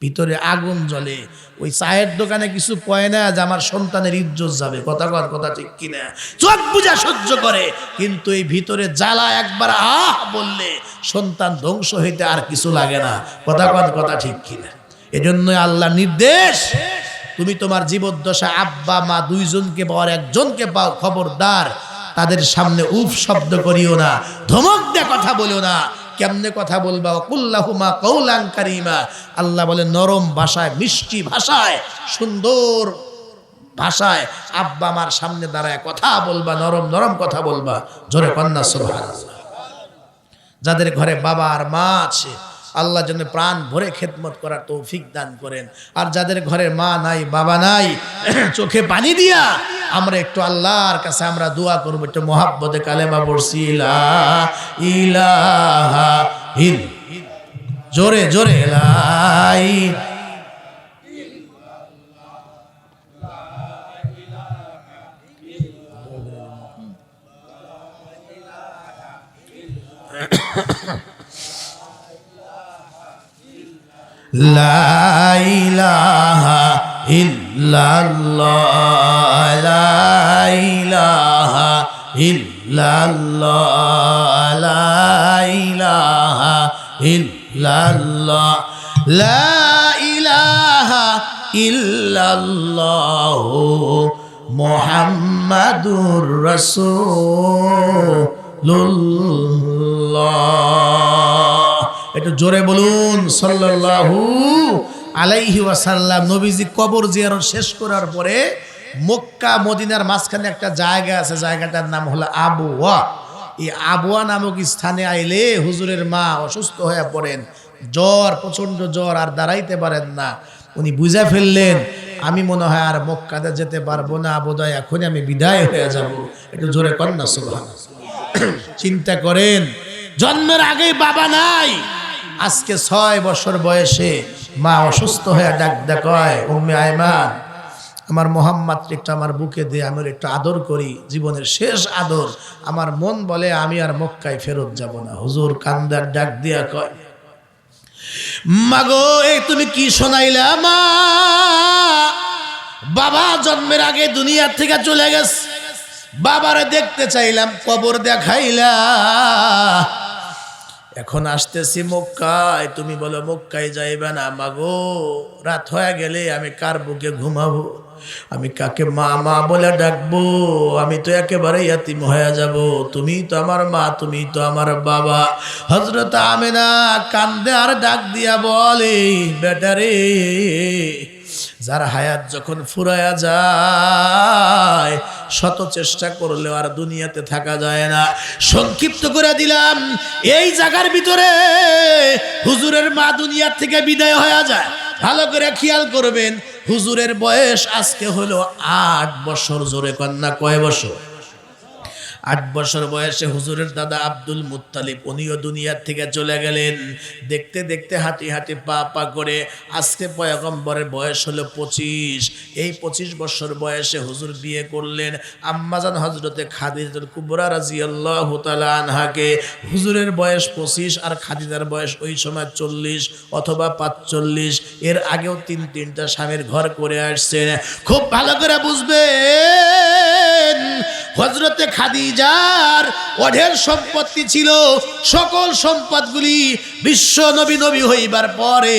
ভিতরে আগুন জ্বলে। ওই চায়ের দোকানে কিছু কয় না যে আমার সন্তানের ইজ্জত যাবে। কথা কর, কথা ঠিক কিনা? চোখ বুঝা সহ্য করে, কিন্তু এই ভিতরে জ্বালা একবার আহ বললে সন্তান ধ্বংস হইতে আর কিছু লাগে না। কথা কর, কথা ঠিক কিনা? এজন্য আল্লাহ নির্দেশ, তুমি তোমার জীবদ্দশা আব্বা মা 2 জনকে পাওয়ার 1 জনকে পাও, খবরদার তাদের সামনে উফ শব্দ করিও না, ধমক দিয়ে কথা বলিও না। কেমনে কথা বলবা? কুল্লাহুমা কওলান কারীমা। আল্লাহ বলে নরম ভাষায়, মিষ্টি ভাষায়, সুন্দর ভাষায় আব্বা মার সামনে দাঁড়ায় কথা বলবা, নরম নরম কথা বলবা। জোরে কন্যা সুবহানাল্লাহ। যাদের ঘরে বাবা আর মা আছে আল্লাহ যেন প্রাণ ভরে খেদমত করার তৌফিক দান করেন। আর যাদের ঘরে মা নাই বাবা নাই, চোখে পানি দিয়া আমরা একটু আল্লাহর কাছে আমরা দোয়া করবো, একটু মহাব্বতে কালেমা পড়ছি লা ইলাহা ইল, জোরে জোরে লাই। লা ইলাহা ইল্লাল্লাহ, লা ইলাহা ইল্লাল্লাহ, লা ইলাহা ইল্লাল্লাহ, লা ইলাহা ইল্লাল্লাহ মুহাম্মাদুর রাসূলুল্লাহ। একটু জোরে বলুন সাল্লাল্লাহু আলাইহি ওয়াসাল্লাম। নবীজি কবর জিয়ারত শেষ করার পরে মক্কা মদিনার মাঝখানে একটা জায়গা আছে, জায়গাটার নাম হলো আবওয়া। এই আবওয়া নামক স্থানে আইলে হুজুরের মা অসুস্থ হয়ে পড়েন, জ্বর, প্রচন্ড জ্বর, আর দাঁড়াইতে পারেন না। উনি বুঝে ফেললেন আমি মনে হয় আর মক্কাতে যেতে পারবো না, বোধহয় এখনই আমি বিদায় হয়ে যাব। একটু জোরে কন্যা সুবহানাল্লাহ। চিন্তা করেন, জন্মের আগেই বাবা নাই, আজকে 6 বছর বয়সে মা অসুস্থ হয়ে ডাক কয়, উম্মে আয়মান আমার মোহাম্মদ একটু আমার বুকে দিয়ে আমি একটু আদর করি, জীবনের শেষ আদর। আমার মন বলে আমি আর মক্কায় ফেরত যাব না। হুজুর কান্দার ডাক দিয়া কয়, মাগো এই তুমি কি শোনাইলা? মা বাবা জন্মের আগে দুনিয়া থেকে চলে গেছে, বাবারে দেখতে চাইলাম, কবর দেখাইলা, এখন আসতেছি মক্কায়, তুমি বলো মক্কায় যাইবে না। মাগো রাত হয়ে গেলে আমি কার বুকে ঘুমাবো? আমি কাকে মা মা বলে ডাকবো? আমি তো একেবারে ইয়াতিম হয়ে যাব। তুমি তো আমার মা, তুমি তো আমার বাবা। হযরত আমিনা কান্দে আর ডাক দিয়া বলে, বেটারে যার হায়াত যখন ফুরায়া যায় শত চেষ্টা করলেও আর দুনিয়াতে থাকা যায় না। সংক্ষিপ্ত করে দিলাম, এই জায়গার ভিতরে হুজুরের মা দুনিয়ার থেকে বিদায় হয়ে যায়। ভালো করে খেয়াল করবেন, হুজুরের বয়স আজকে হলো 8 বছর। জোরে কন্যা কয় বছর? 8 বছর বয়সে হুজুরের দাদা আব্দুল মুত্তালিব উনিও দুনিয়ার থেকে চলে গেলেন। দেখতে দেখতে হাঁটি হাঁটি পা পা করে আজকে পয়গম্বরের বয়স হলো 25। এই 25 বছর বয়সে হুজুর বিয়ে করলেন আম্মাজান হযরতে খাদিজাতুল কুবরা রাদিয়াল্লাহু তাআলা আনহাকে। হুজুরের বয়স 25 আর খাদিজার বয়স ওই সময় 40 অথবা 45। এর আগেও তিনটা স্বামীর ঘর করে আসছেন। খুব ভালো করে বুঝবেন, হযরতে খাদিজার অঢেল সম্পত্তি ছিল। সকল সম্পদগুলি বিশ্ব নবী হইবার পরে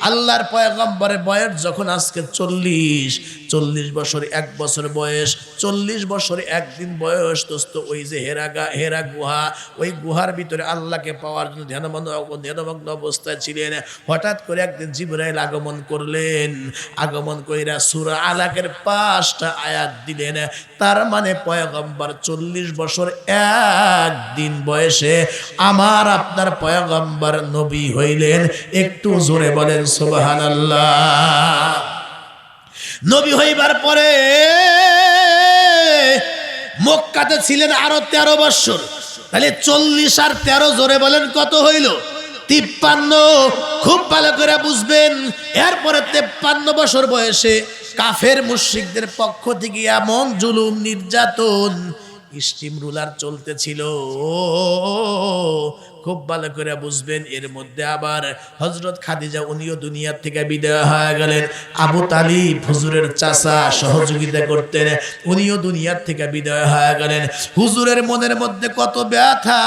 আল্লাহর পয়গম্বরের বয়স যখন আজকে 40 বছর 1 বছর বয়স, 40 বছর 1 দিন বয়স। দোস্ত, ওই যে হেরা গুহা, ওই গুহার ভিতরে আল্লাহকে পাওয়ার জন্য ধ্যানমগ্ন অবস্থায় ছিলেন। হঠাৎ করে একদিন জিবরাইল আগমন করলেন। আগমন কইরা সূরা আলাকের 5টা আয়াত দিলেন। তার মানে পয়গম্বর 40 বছর 1 দিন বয়সে আমার আপনার পয়গম্বর নবী হইলেন। একটু জোরে বলেন সুবহানাল্লাহ। নবী হইবার পরে মক্কাতে ছিলেন আরো 13 বছর। তাহলে 40 আর 13 জোরে বলেন কত হইল? 53। খুব ভালো করে বুঝবেন, এরপরে 53 বছর বয়সে কাফের মুশরিকদের পক্ষ থেকে এমন জুলুম নির্যাতন স্টিম রুলার চলতেছিল। খুব ভালো করে বুঝবেন, এর মধ্যে আবার হযরত খাদিজা উনিও দুনিয়ার থেকে বিদায় হয়ে গেলেন। আবু তালিব হুজুরের চাচা সহযোগিতা করতেন, উনিও দুনিয়ার থেকে বিদায় হয়ে গেলেন। হুজুরের মনের মধ্যে কত ব্যথা,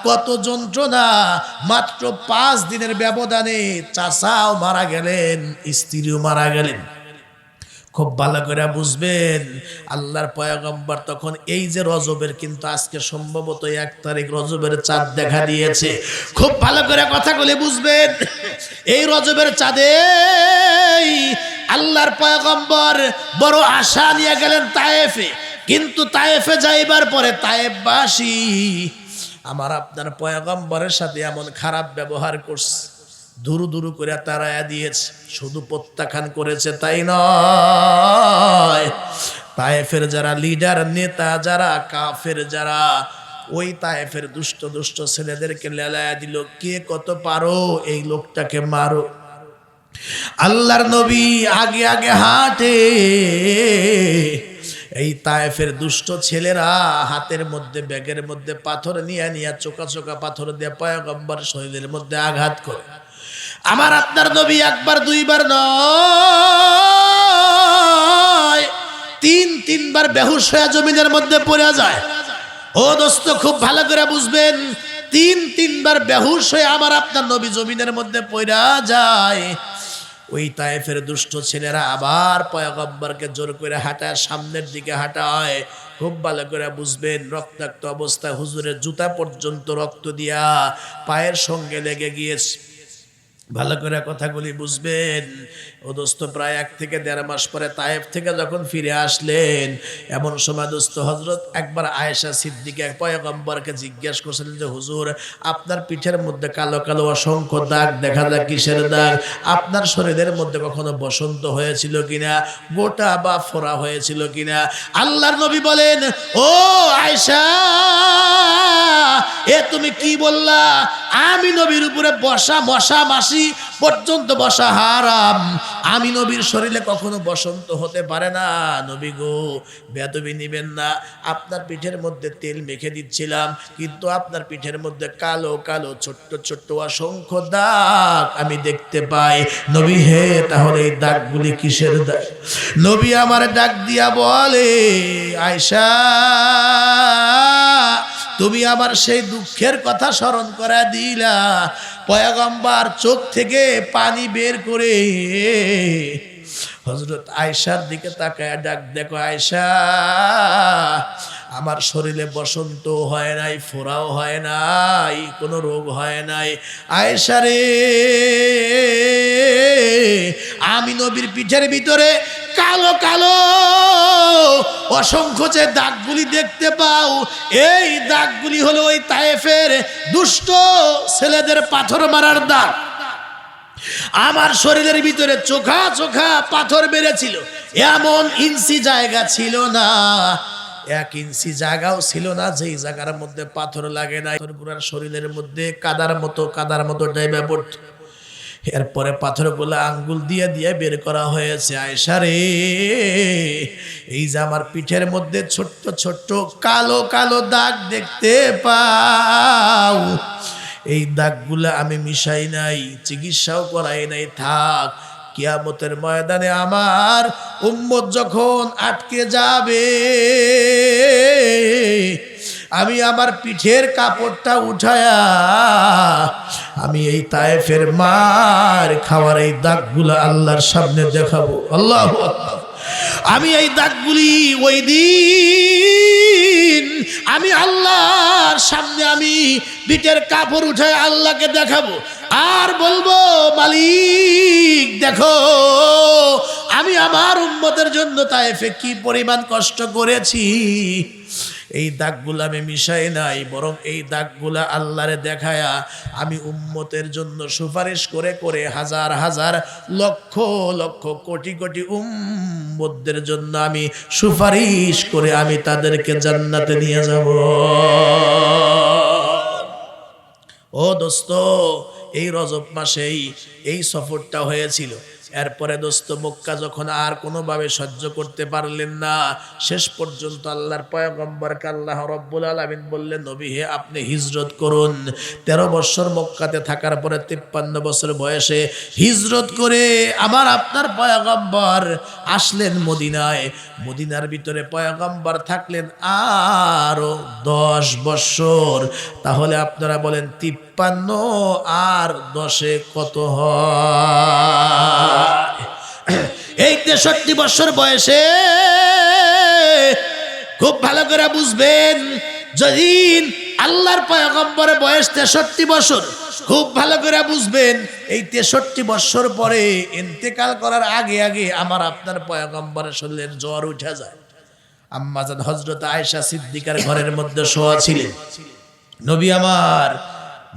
কত যন্ত্রণা। মাত্র 5 দিনের ব্যবধানে চাচাও মারা গেলেন, স্ত্রীও মারা গেলেন। খুব ভালো করে বুঝবেন, আল্লাহর পয়গম্বর তখন এই যে রজবের, কিন্তু আজকে সম্ভবত 1 তারিখ রজবের চাঁদ দেখা দিয়েছে। খুব ভালো করে কথাগুলি বুঝবেন, এই রজবের চাঁদে আল্লাহর পয়গম্বর বড় আশা নিয়ে গেলেন তায়েফে। কিন্তু তায়েফে যাইবার পরে তায়েফবাসী আমার আপনার পয়গম্বরের সাথে এমন খারাপ ব্যবহার করছে, দুরু দুরু করে তাড়ায়া দিয়েছে। শুধু প্রত্যাখ্যান করেছে তাই নয়, তায়েফের যারা লিডার, নেতা যারা, কাফের যারা, ওই তায়েফের দুষ্ট ছেলেদেরকে লেলায়া দিল, কে কত পারো এই লোকটাকে মারো। আল্লাহর নবী আগে আগে হাঁটে, এই তায়েফের দুষ্ট ছেলেরা হাতের মধ্যে ব্যাগের মধ্যে পাথর নিয়ে চোকা চোকা পাথর দিয়ে পয়গম্বর শরীরের মধ্যে আঘাত করে। আমার আপনার নবী একবার দুইবার নয়, 3বার বেহুশ হয়ে জমিনের মধ্যে পড়ে যায়। ও দোস্ত, খুব ভালো করে বুঝবেন, 3বার বেহুশ হয়ে আমার আপনার নবী জমিনের মধ্যে পড়ে যায়। ওই তায়েফের দুষ্ট ছেলেরা আবার পয়গম্বরকে জোর করে হাঁটায়, সামনের দিকে হাঁটায়। খুব ভালো করে বুঝবেন, রক্তাক্ত অবস্থায় হুজুরের জুতা পর্যন্ত রক্ত দিয়া পায়ের সঙ্গে লেগে গিয়েছে। ভালো করে কথাগুলি বুঝবেন। ও দোস্ত, প্রায় 1 থেকে 1.5 মাস পরে তায়েফ থেকে যখন ফিরে আসলেন, এমন সময় দোস্ত হযরত একবার আয়েশা সিদ্দিকা পয়গম্বরকে জিজ্ঞেস করছিলেন যে হুজুর, আপনার পিঠের মধ্যে কালো কালো অসংখ্য দাগ দেখা যায়, কিসের দাগ? আপনার শরীরের মধ্যে কখনো বসন্ত হয়েছিল কিনা, গোটা বা ফোড়া হয়েছিল কিনা? আল্লাহর নবী বলেন, ও আয়েশা, এ তুমি কি বললা? আমি নবীর উপরে বসা মশা মাসি পর্যন্ত বসা হারাম। আমি নবীর শরীরে কখনো বসন্ত হতে পারে না। নবী গো, বেয়াদবি নিবেন না। আপনার পিঠের মধ্যে তেল মেখে দিচ্ছিলাম, কিন্তু আপনার পিঠের মধ্যে কালো কালো ছোট্ট ছোট্ট অসংখ্য দাগ আমি দেখতে পাই। নবী হে, তাহলে এই দাগগুলি কিসের দাগ? নবী আমার ডাক দিয়া বলে, আয়েশা, তুমি আবার সেই দুঃখের কথা স্মরণ করা দিলা। পয়গম্বর চোখ থেকে পানি বের করে হযরত আয়েশার দিকে তাকায় ডাক, দেখো আয়েশা, আমার শরীরে বসন্ত হয় নাই, ফোড়াও হয় নাই, কোনো রোগ হয় নাই। আয়েশা রে, আমি নবীর পিঠের ভিতরে কালো কালো অসংখ্য যে দাগগুলি দেখতে পাও, এই দাগগুলি হলো ওই তায়েফের দুষ্ট ছেলেদের পাথর মারার দাগ। আমার শরীরের ভিতরে চোখা চোখা পাথর বেড়েছিল, এমন ইঞ্চি জায়গা ছিল না। 1 ইঞ্চি জায়গাও ছিল না যেই জায়গার মধ্যে পাথর লাগে নাই। পাথরগুলোর শরীরের মধ্যে কাদার মতো ডাইবা পড়ত। এরপরে পাথরগুলো আঙ্গুল দিয়ে দিয়ে বের করা হয়েছে। আয়েশা রে, এই যে আমার পিঠের মধ্যে ছোট্ট ছোট্ট কালো কালো দাগ দেখতে পাও, এই দাগগুলা আমি মিশাই নাই, চিকিৎসাও করাই নাই। থাক, কিয়ামতের ময়দানে আমার উম্মত যখন আটকে যাবে, আমি আমার পিঠের কাপড়টা উঠায়া আমি এই তায়েফের মার খাওয়ার এই দাগগুলা আল্লাহর সামনে দেখাবো। আল্লাহু আকবার। আমি এই দাগগুলি ওই দিন আমি আল্লাহর সামনে আমি পিঠের কাপড় উঠায় আল্লাহকে দেখাবো, আর বলবো, মালিক দেখো আমি আমার উম্মতের জন্য তায়েফে কি পরিমাণ কষ্ট করেছি। এই দাগগুলা আমি মিশাই নাই, বরং এই দাগগুলা আল্লাহরে দেখায়া আমি উম্মতের জন্য সুপারিশ করে করে হাজার হাজার লক্ষ লক্ষ কোটি কোটি উম্মতদের জন্য আমি সুপারিশ করে আমি তাদেরকে জান্নাতে নিয়ে যাব। ও দোস্ত, এই রজব মাসেই এই সফরটা হয়েছিল। এরপরে দোস্ত মক্কা যখন আর কোনোভাবে সহ্য করতে পারলেন না, শেষ পর্যন্ত আল্লাহর পয়গম্বরকে আল্লাহ রব্বুল আলামিন বললেন, নবী হে আপনি হিজরত করুন। 13 বছর মক্কাতে থাকার পরে 53 বছর বয়সে হিজরত করে আমার আপনার পয়গম্বর আসলেন মদিনায়। মদিনার ভিতরে পয়গম্বর থাকলেন আরো 10 বছর। তাহলে আপনারা বলেন 53 আর 10-এ কত হয়? এই 63 বছর বয়সে খুব ভালো করে বুঝবেন, যদি আল্লাহর পয়গম্বরের বয়স 63 বছর, খুব ভালো করে বুঝবেন এই 63 বছর পরে ইন্তেকাল করার আগে আগে আমার আপনার পয়গম্বরের শরীরের জ্বর উঠে যায়। আম্মাজান হযরত আয়েশা সিদ্দিকার ঘরের মধ্যে শোয়া ছিলেন। নবী আমার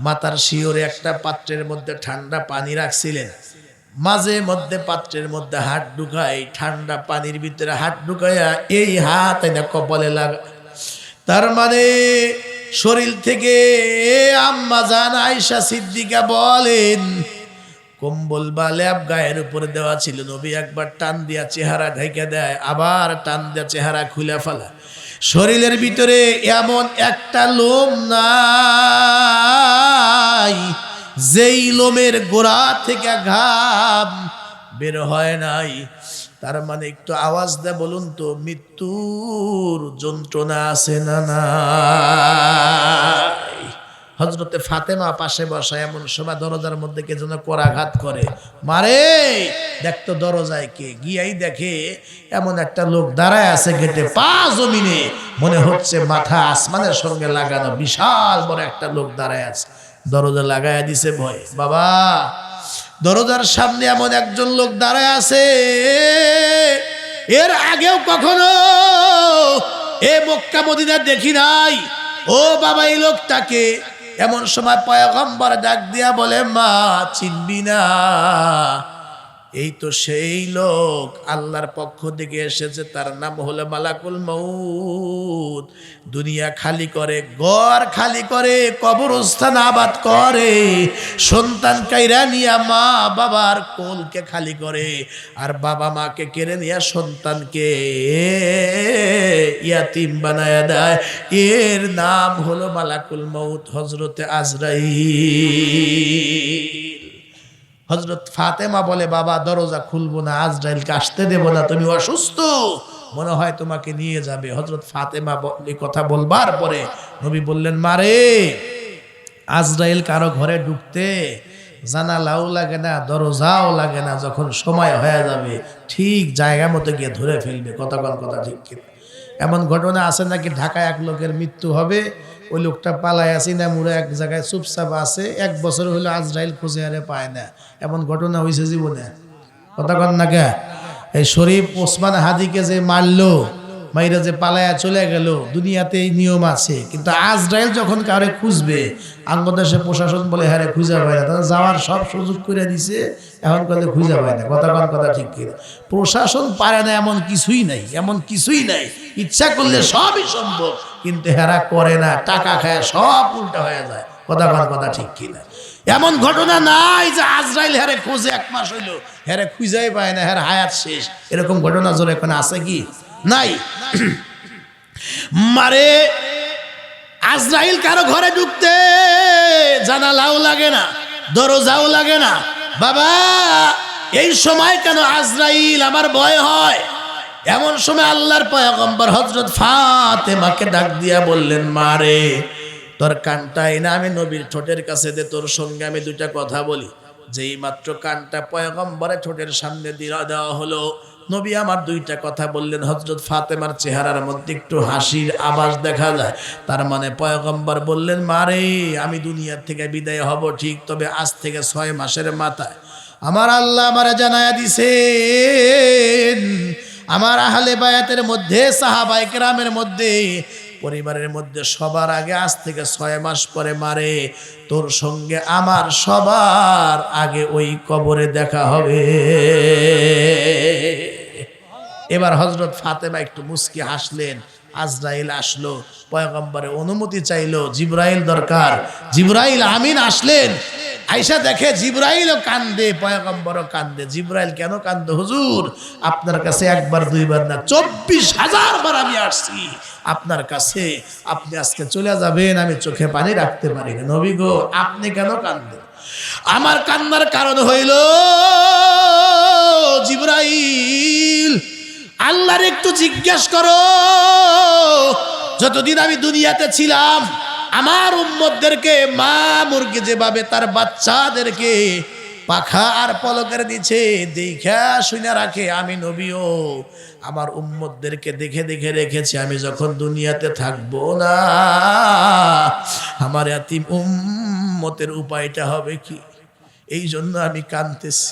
মাথার শিওরে একটা পাত্রের মধ্যে ঠান্ডা পানি রাখছিলেন। মাঝে মধ্যে পাত্রের মধ্যে হাত ঢুকাই, ঠান্ডা পানির ভিতরে হাত ঢুকাইয়া এই হাত এনে কপালে লাগা। তার মানে শরীর থেকে আম্মা জান আয়েশা সিদ্দিকা বলেন, কম্বল বা ল্যাপ গায়ের উপরে দেওয়া ছিল। নবী একবার টান দিয়া চেহারা ঢেকে দেয়, আবার টান দিয়া চেহারা খুলে ফেলা। শরীরের ভিতরে এমন একটা লোম নাই যেই লোমের গোড়া থেকে ঘাম বের হয় নাই। তার মানে একটু আওয়াজ দেয় বলুন তো, মৃত্যুর যন্ত্রণা আছে না নাই? হযরতে ফাতেমা পাশে বসা, এমন সময় দরজার মধ্যে কে যেন করাঘাত করে, মারে দেখতো দরজায় কে। গিয়াই দেখে এমন একটা লোক দাঁড়ায় আছে গেটে, পা জমিনে, মনে হচ্ছে মাথা আসমানের সঙ্গে লাগানো, বিশাল বড় একটা লোক দাঁড়ায় আছে। দরজা লাগাইয়া দিছে ভয়। বাবা, দরজার সামনে এমন একজন লোক দাঁড়ায় আছে, এর আগেও কখনো এ মক্কা মদিনা দেখি নাই। ও বাবা, এই লোকটাকে। এমন সময় পয়গম্বর ডাক দিয়া বলে, মা চিনবি না? এই তো সেই লোক আল্লাহর পক্ষ থেকে এসেছে, তার নাম হলো মালাকুল মউত। দুনিয়া খালি করে, ঘর খালি করে, কবরস্থান আবাদ করে, সন্তান কাইরা নিয়া মা বাবার কোলকে খালি করে, আর বাবা মাকে কেড়ে নিয়া সন্তানকে ইয়াতিম বানায়া দেয়। এর নাম হলো মালাকুল মউত, হযরতে আজরাইল। হযরত ফাতেমা বলে, বাবা দরজা খুলবো না, আজরাইলকে আসতে দেব না, তুমি অসুস্থ, মনে হয় তোমাকে নিয়ে যাবে। হযরত ফাতেমা এই কথা বলবার পরে নবী বললেন, মারে আজরাইল কারো ঘরে ঢুকতে জানালাও লাগে না, দরজাও লাগে না, যখন সময় হয়ে যাবে ঠিক জায়গা মতো গিয়ে ধরে ফেলবে। কথা ঠিক কিনা? এমন ঘটনা আছে নাকি ঢাকায় এক লোকের মৃত্যু হবে, ওই লোকটা পালায় আসি না মুড়ে এক জায়গায় চুপচাপ আছে, 1 বছর হলো আজরাইল খুঁজে আরে পায় না। এমন ঘটনা হয়েছে জীবনে। কথা কন না কে? এই শরীফ ওসমান হাদিকে যে মারলো, মাইরা যে পালায়া চলে গেল, দুনিয়াতে এই নিয়ম আছে, কিন্তু আজরাইল যখন কারে খুঁজবে, বাংলাদেশে প্রশাসন বলে হ্যাঁ খুঁজে পায় না, তারা যাওয়ার সব সুযোগ করে দিছে, এখন কথা খুঁজে পায় না, কথা ঠিক কিনা? প্রশাসন পারে না এমন কিছুই নাই, এমন কিছুই নাই। ইচ্ছা করলে সবই সম্ভব, কিন্তু হেরা করে না, টাকা খায় সব উল্টা হয়ে যায়। কথা ঠিক কিনা? এমন ঘটনা নাই যে আজরাইল হেরে খোঁজে 1 মাস হইলো, হেরে খুঁজাই পায় না, হের হায়াত শেষ। এরকম ঘটনা জোরে এখন আছে কি? নাই। মারে আজরাইল কারো ঘরে ঢুকতে জানালাও লাগে না, দরজাও লাগে না। বাবা এই সময় কেন আজরাইল আমার ভয় হয়? এমন সময় আল্লাহর পয়গম্বর হযরত ফাতেমাকে ডাক দিয়া বললেন, মারে তোর কানটাই না আমি নবীর ঠোঁটের কাছে দে, তোর সঙ্গে আমি 2টা কথা বলি। যেই মাত্র কানটা পয়গম্বরের ঠোঁটের সামনে দেওয়া হলো, নবী আমার 2টা কথা বললেন। হযরত ফাতেমার চেহারার মধ্যে একটু হাসির আভাস দেখা যায়। তার মানে পয়গম্বর বললেন, মারে আমি দুনিয়া থেকে বিদায় হব ঠিক, তবে আজ থেকে 6 মাসের মাথায় আমার আল্লাহ আমারে জানায়া দিছেন, আমার আহলে বায়াতের মধ্যে, সাহাবায়ে কেরামের মধ্যে, পরিবারের মধ্যে সবার আগে আজ থেকে 6 মাস পরে মারে তোর সঙ্গে আমার সবার আগে ওই কবরে দেখা হবে। এবার হযরত ফাতেমা একটু মুস্কি হাসলেন। আজরাইল আসলো, পয়গম্বরের অনুমতি চাইলো, জিবরাইল দরকার। জিবরাইল আমিন আসলেন, আয়েশা দেখে জিবরাইলও কান্দে, পয়গম্বরও কান্দে। জিবরাইল কেন কান্দে? হুজুর আপনার কাছে 1 বার 2 বার না 24,000 বার আমি আসছি আপনার কাছে, আপনি আজকে চলে যাবেন, আমি চোখে পানি রাখতে পারি না। নবী গো আপনি কেন কান্দেন? আমার কান্নার কারণ হইল জিবরাইল আল্লাহর একটু জিজ্ঞেস করো, যতদিন আমি দুনিয়াতে ছিলাম আমার উম্মতদেরকে মা মুরগি যেভাবে তার বাচ্চাদেরকে পাখা আর পলকের নিচে দেখা শুনে রাখে, আমি নবীও আমার উম্মতদেরকে দেখে দেখে রেখেছি। আমি যখন দুনিয়াতে থাকবো না, আমার ইয়াতীম উম্মতের উপায়টা হবে কি? এই জন্য আমি কাঁদতেছি।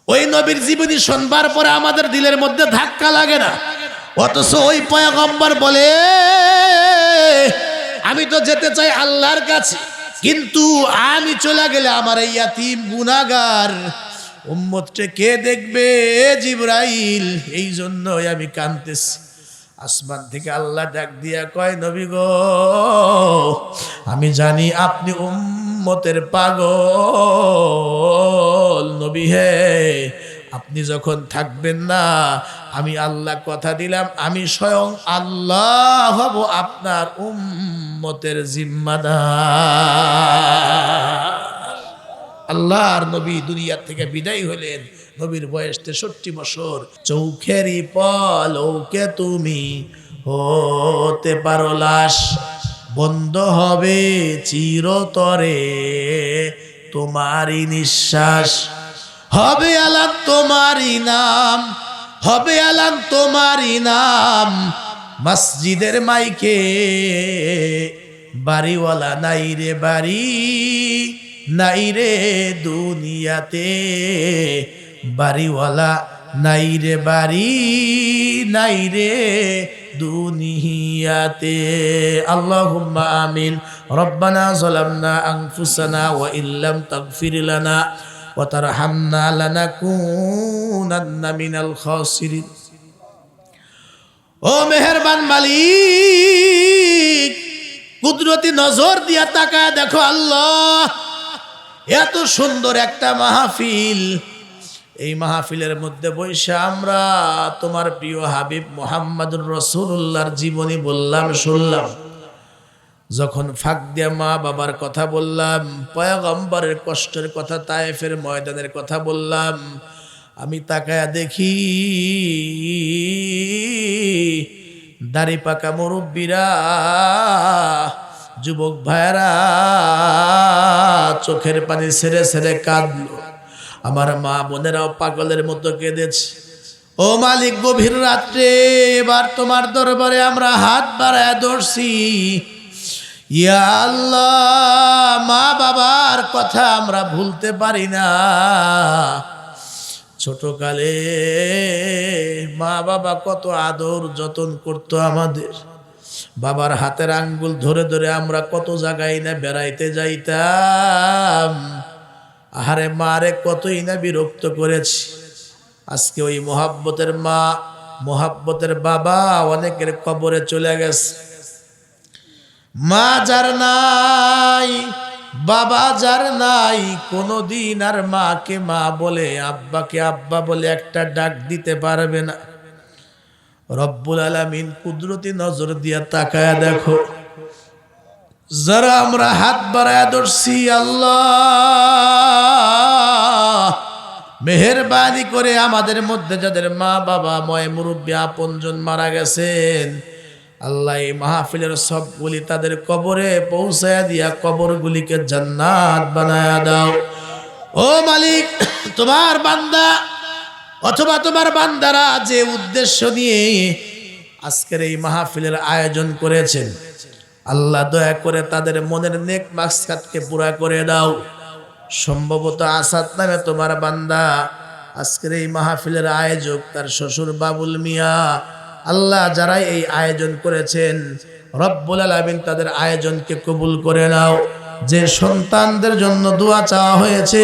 ওই নবীর জীবনী শুনবার পরে আমাদের দিলের মধ্যে ধাক্কা লাগে না, অথচ ওই পয়গম্বর বলে আমি তো যেতে চাই আল্লাহর কাছে, কিন্তু আমি চলে গেলে আমার এই ইয়াতীম গুনাহগার উম্মতকে কে দেখবে? জিবরাইল। এই জন্যই আমি কাঁদতেছি। আসমান থেকে আল্লাহ ডাক দিয়া কয়, নবী গো আমি জানি আপনি উম্মতের পাগল। নবী হে আপনি যখন থাকবেন না, আমি আল্লাহ কথা দিলাম আমি স্বয়ং আল্লাহ হব আপনার উম্মতের জিম্মাদার। আল্লাহর নবী দুনিয়া থেকে বিদায় হলেন। নবীর বয়স 63 বছর। চোখেরই পলকে তুমি হতে পারো লাশ, বন্ধ হবে চিরতরে তোমারই নিঃশ্বাস, হবে আলান তোমারই নাম, হবে আলান তোমারই নাম, মসজিদের মাইকে বাড়িওয়ালা নাই রে বাড়ি, নাই রে দুনিয়াতে বাড়িওয়ালা, নাই রে বাড়ি, নাই রে দুনিয়াতে। আল্লাহুম্মা আমিন। রব্বানা যালামনা আনফুসানা ওয়া ইল্লাম তাগফির লানা ওয়া তারহামনা লানাকুনান্না মিনাল খাসিরিন। ও মেহেরবান মালিক, কুদরতি নজর দিয়া তাকায় দেখো আল্লাহ, এত সুন্দর একটা মাহফিল, এই মাহফিলের মধ্যে বসে আমরা তোমার প্রিয় হাবিব মুহাম্মদুর রাসূলুল্লাহর জীবনী বললাম, শুনলাম। যখন ফাঁক দিয়ে মা বাবার কথা বললাম, পয়গম্বরের কষ্টের কথা, তায়েফের ময়দানের কথা বললাম, আমি তাকায়া দেখি দাড়ি পাকা মুরব্বীরা, যুবক ভাইরা চোখের পানি ছেড়ে ছেড়ে কাঁদলো। আমার মা বোনেরাও পাগলের মতো কেঁদেছে। ও মালিক, গভীর রাত্রে এবার তোমার দরবারে আমরা হাত বাড়ায় ধরছি। ইয়া আল্লাহ, মা বাবার কথা আমরা ভুলতে পারি না। ছোটকালে মা বাবা কত আদর যত্ন করতো আমাদের। বাবার হাতের আঙ্গুল ধরে ধরে আমরা কত জায়গায় না বেড়াইতে যাইতাম। আহারে মারে কতই না বিরক্ত করেছি, আজকে ওই মোহাব্বতের মা মোহাব্বতের বাবা অনেকের কবরে চলে গেছে। মা যার নাই, বাবা যার নাই, কোনদিন আর মাকে মা বলে, আব্বাকে আব্বা বলে একটা ডাক দিতে পারবে না। রব্বুল আলামিন কুদরতি নজর দিয়া তাকায়া দেখো, যারা আমরা হাত বাড়ায়া ধরছি, আল্লাহ মেহেরবানি করে আমাদের মধ্যে যাদের মা বাবা ময় মুরব্বী আপনজন মারা গেছেন, আল্লাহ এই মাহফিলের সবগুলি তাদের কবরে পৌঁছায়া দিয়া কবরগুলিকে জান্নাত বানায়া দাও। ও মালিক, তোমার বান্দা অথবা তোমার বান্দারা যে উদ্দেশ্য নিয়ে আজকের এই মাহফিলের আয়োজন করেছেন, আল্লাহ দয়া করে তাদের মনের নেক মাকসাদকে পুরা করে দাও। সম্ভবত আসাদ নামে তোমার বান্দা আজকের এই মাহফিলের আয়োজক, তার শ্বশুর বাবুল মিয়া, আল্লাহ যারা এই আয়োজন করেছেন, রব্বুল আলামিন তাদের আয়োজনকে কবুল করে নাও। যে সন্তানদের জন্য দোয়া চাওয়া হয়েছে,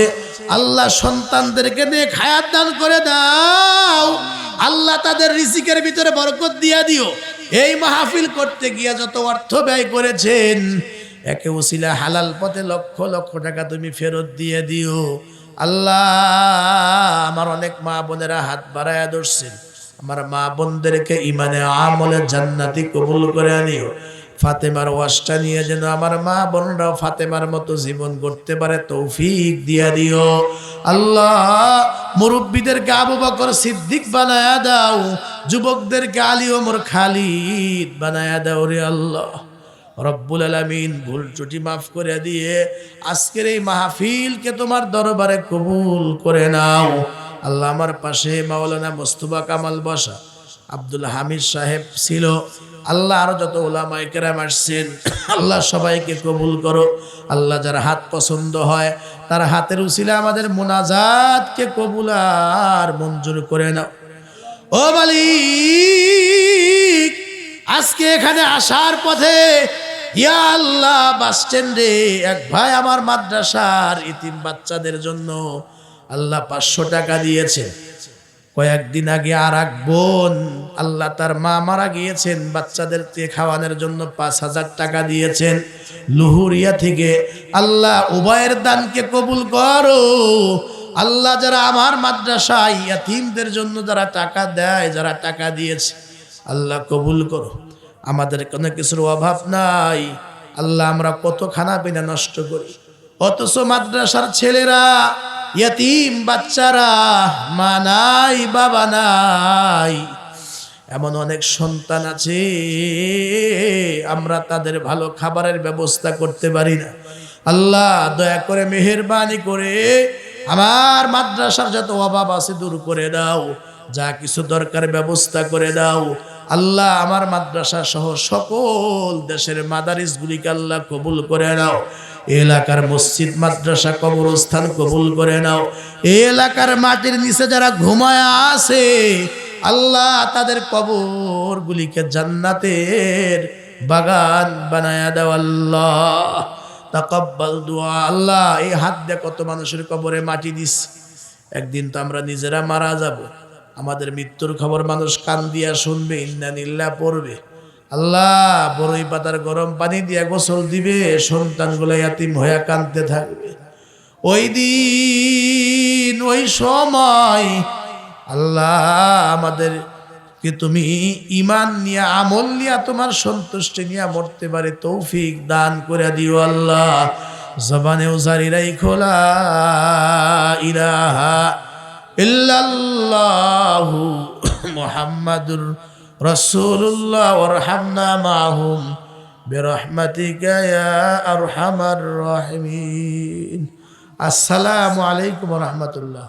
আল্লাহ সন্তানদেরকে নেক হায়াত দান করে দাও। আল্লাহ তাদের রিজিকের ভিতরে বরকত দিয়া দিও। এই মাহফিল করতে গিয়ে যত অর্থ ব্যয় করেছেন, একে উসিলা হালাল পথে লক্ষ লক্ষ টাকা তুমি ফেরত দিয়ে দিও। আল্লাহ আমার অনেক মা বোনেরা হাত বাড়ায়া ধরছেন, আমার মা বোনদেরকে ইমানে আমলে জান্নাতি কবুল করে আনিও। ফাতেমার ওয়াজটা নিয়ে যেন আমার মা বোনরাও ফাতেমার মতো জীবন গড়তে পারে তৌফিক দিয়া দিও। আল্লাহ মুরব্বীদেরকে আবু বকর সিদ্দিক বানায়া দাও, যুবকদেরকে আলী ওমর খালিদ বানায়া দাও রে আল্লাহ। রব্বুল আলামিন ভুল ত্রুটি মাফ করে দিয়ে আজকের এই মাহফিলকে তোমার দরবারে কবুল করে নাও। আল্লাহ আমার পাশে মাওলানা মোস্তফা কামাল বসা, আব্দুল হামিদ সাহেব ছিল, আল্লাহ আরো যত উলামায়ে কেরাম আসছেন, আল্লাহ সবাইকে কবুল করো। আল্লাহ যার হাত পছন্দ হয় তার হাতের উসিলা আমাদের মুনাজাতকে কবুল আর মঞ্জুর করে নাও। ও মালিক, আজকে এখানে আসার পথে ইয়া আল্লাহ বাস স্ট্যান্ডে এক ভাই আমার মাদ্রাসার ইতিম বাচ্চাদের জন্য আল্লাহ 500 টাকা দিয়েছে। কয়েকদিন আগে আর এক বোন, আল্লাহ তার মা মারা গিয়েছেন, বাচ্চাদেরকে খাওয়ানোর জন্য 5000 টাকা দিয়েছেন লুহুরিয়া থেকে। আল্লাহ উভয়ের দানকে কবুল করো। আল্লাহ যারা আমার মাদ্রাসায় ইয়াতীমদের জন্য যারা টাকা দেয়, যারা টাকা দিয়েছে, আল্লাহ কবুল করো। আমাদের কোনো কিছুর অভাব নাই। আল্লাহ আমরা কত খানা পিনা নষ্ট করি, অথচ মাদ্রাসার ছেলেরা, ইয়াতীম বাচ্চারা, মা নাই বাবা নাই, এমন অনেক সন্তান আছে, আমরা তাদের ভালো খাবারের ব্যবস্থা করতে পারি না। আল্লাহ দয়া করে মেহেরবানি করে আমার মাদ্রাসার যত অভাব আছে দূর করে দাও, যা কিছু দরকার ব্যবস্থা করে দাও। আল্লাহ আমার মাদ্রাসা সহ সকল দেশের মাদারিসগুলিকে আল্লাহ কবুল করে নাও। এলাকার মসজিদ মাদ্রাসা কবরস্থান কবুল করে নাও। এই এলাকার মাটির নিচে যারা ঘুমায় আছে, আল্লাহ তাদের কবরগুলিকে জান্নাতের বাগান বানায়া দাও। আল্লাহ তাকাব্বাল দুআ। আল্লাহ এই হাত দিয়ে কত মানুষের কবরে মাটি দিস, একদিন তো আমরা নিজেরা মারা যাব, আমাদের মৃত্যুর খবর মানুষ কান দিয়া শুনবে, ইন্না লিল্লাহ পড়বে। আল্লাহ বড়ই পাতার গরম পানি দিয়া গোসল দিবে, সন্তানগুলো ইয়াতীম হয়ে কাঁদতে থাকবে। ওই দিন ওই সময় আল্লাহ আমাদেরকে তুমি ঈমান নিয়ে আমল নিয়ে তোমার সন্তুষ্টি নিয়ে মরতে পারে তৌফিক দান করে দিও। আল্লাহ জবানেও জারি রাখো লা ইলাহা ইল্লাল্লাহু মুহাম্মাদুর রাসূলুল্লাহ ওয়ারহামনা মাহুম বিরহমাতিকা ইয়া আরহামার রাহিমিন। আসসালামু আলাইকুম ওয়া রাহমাতুল্লাহ।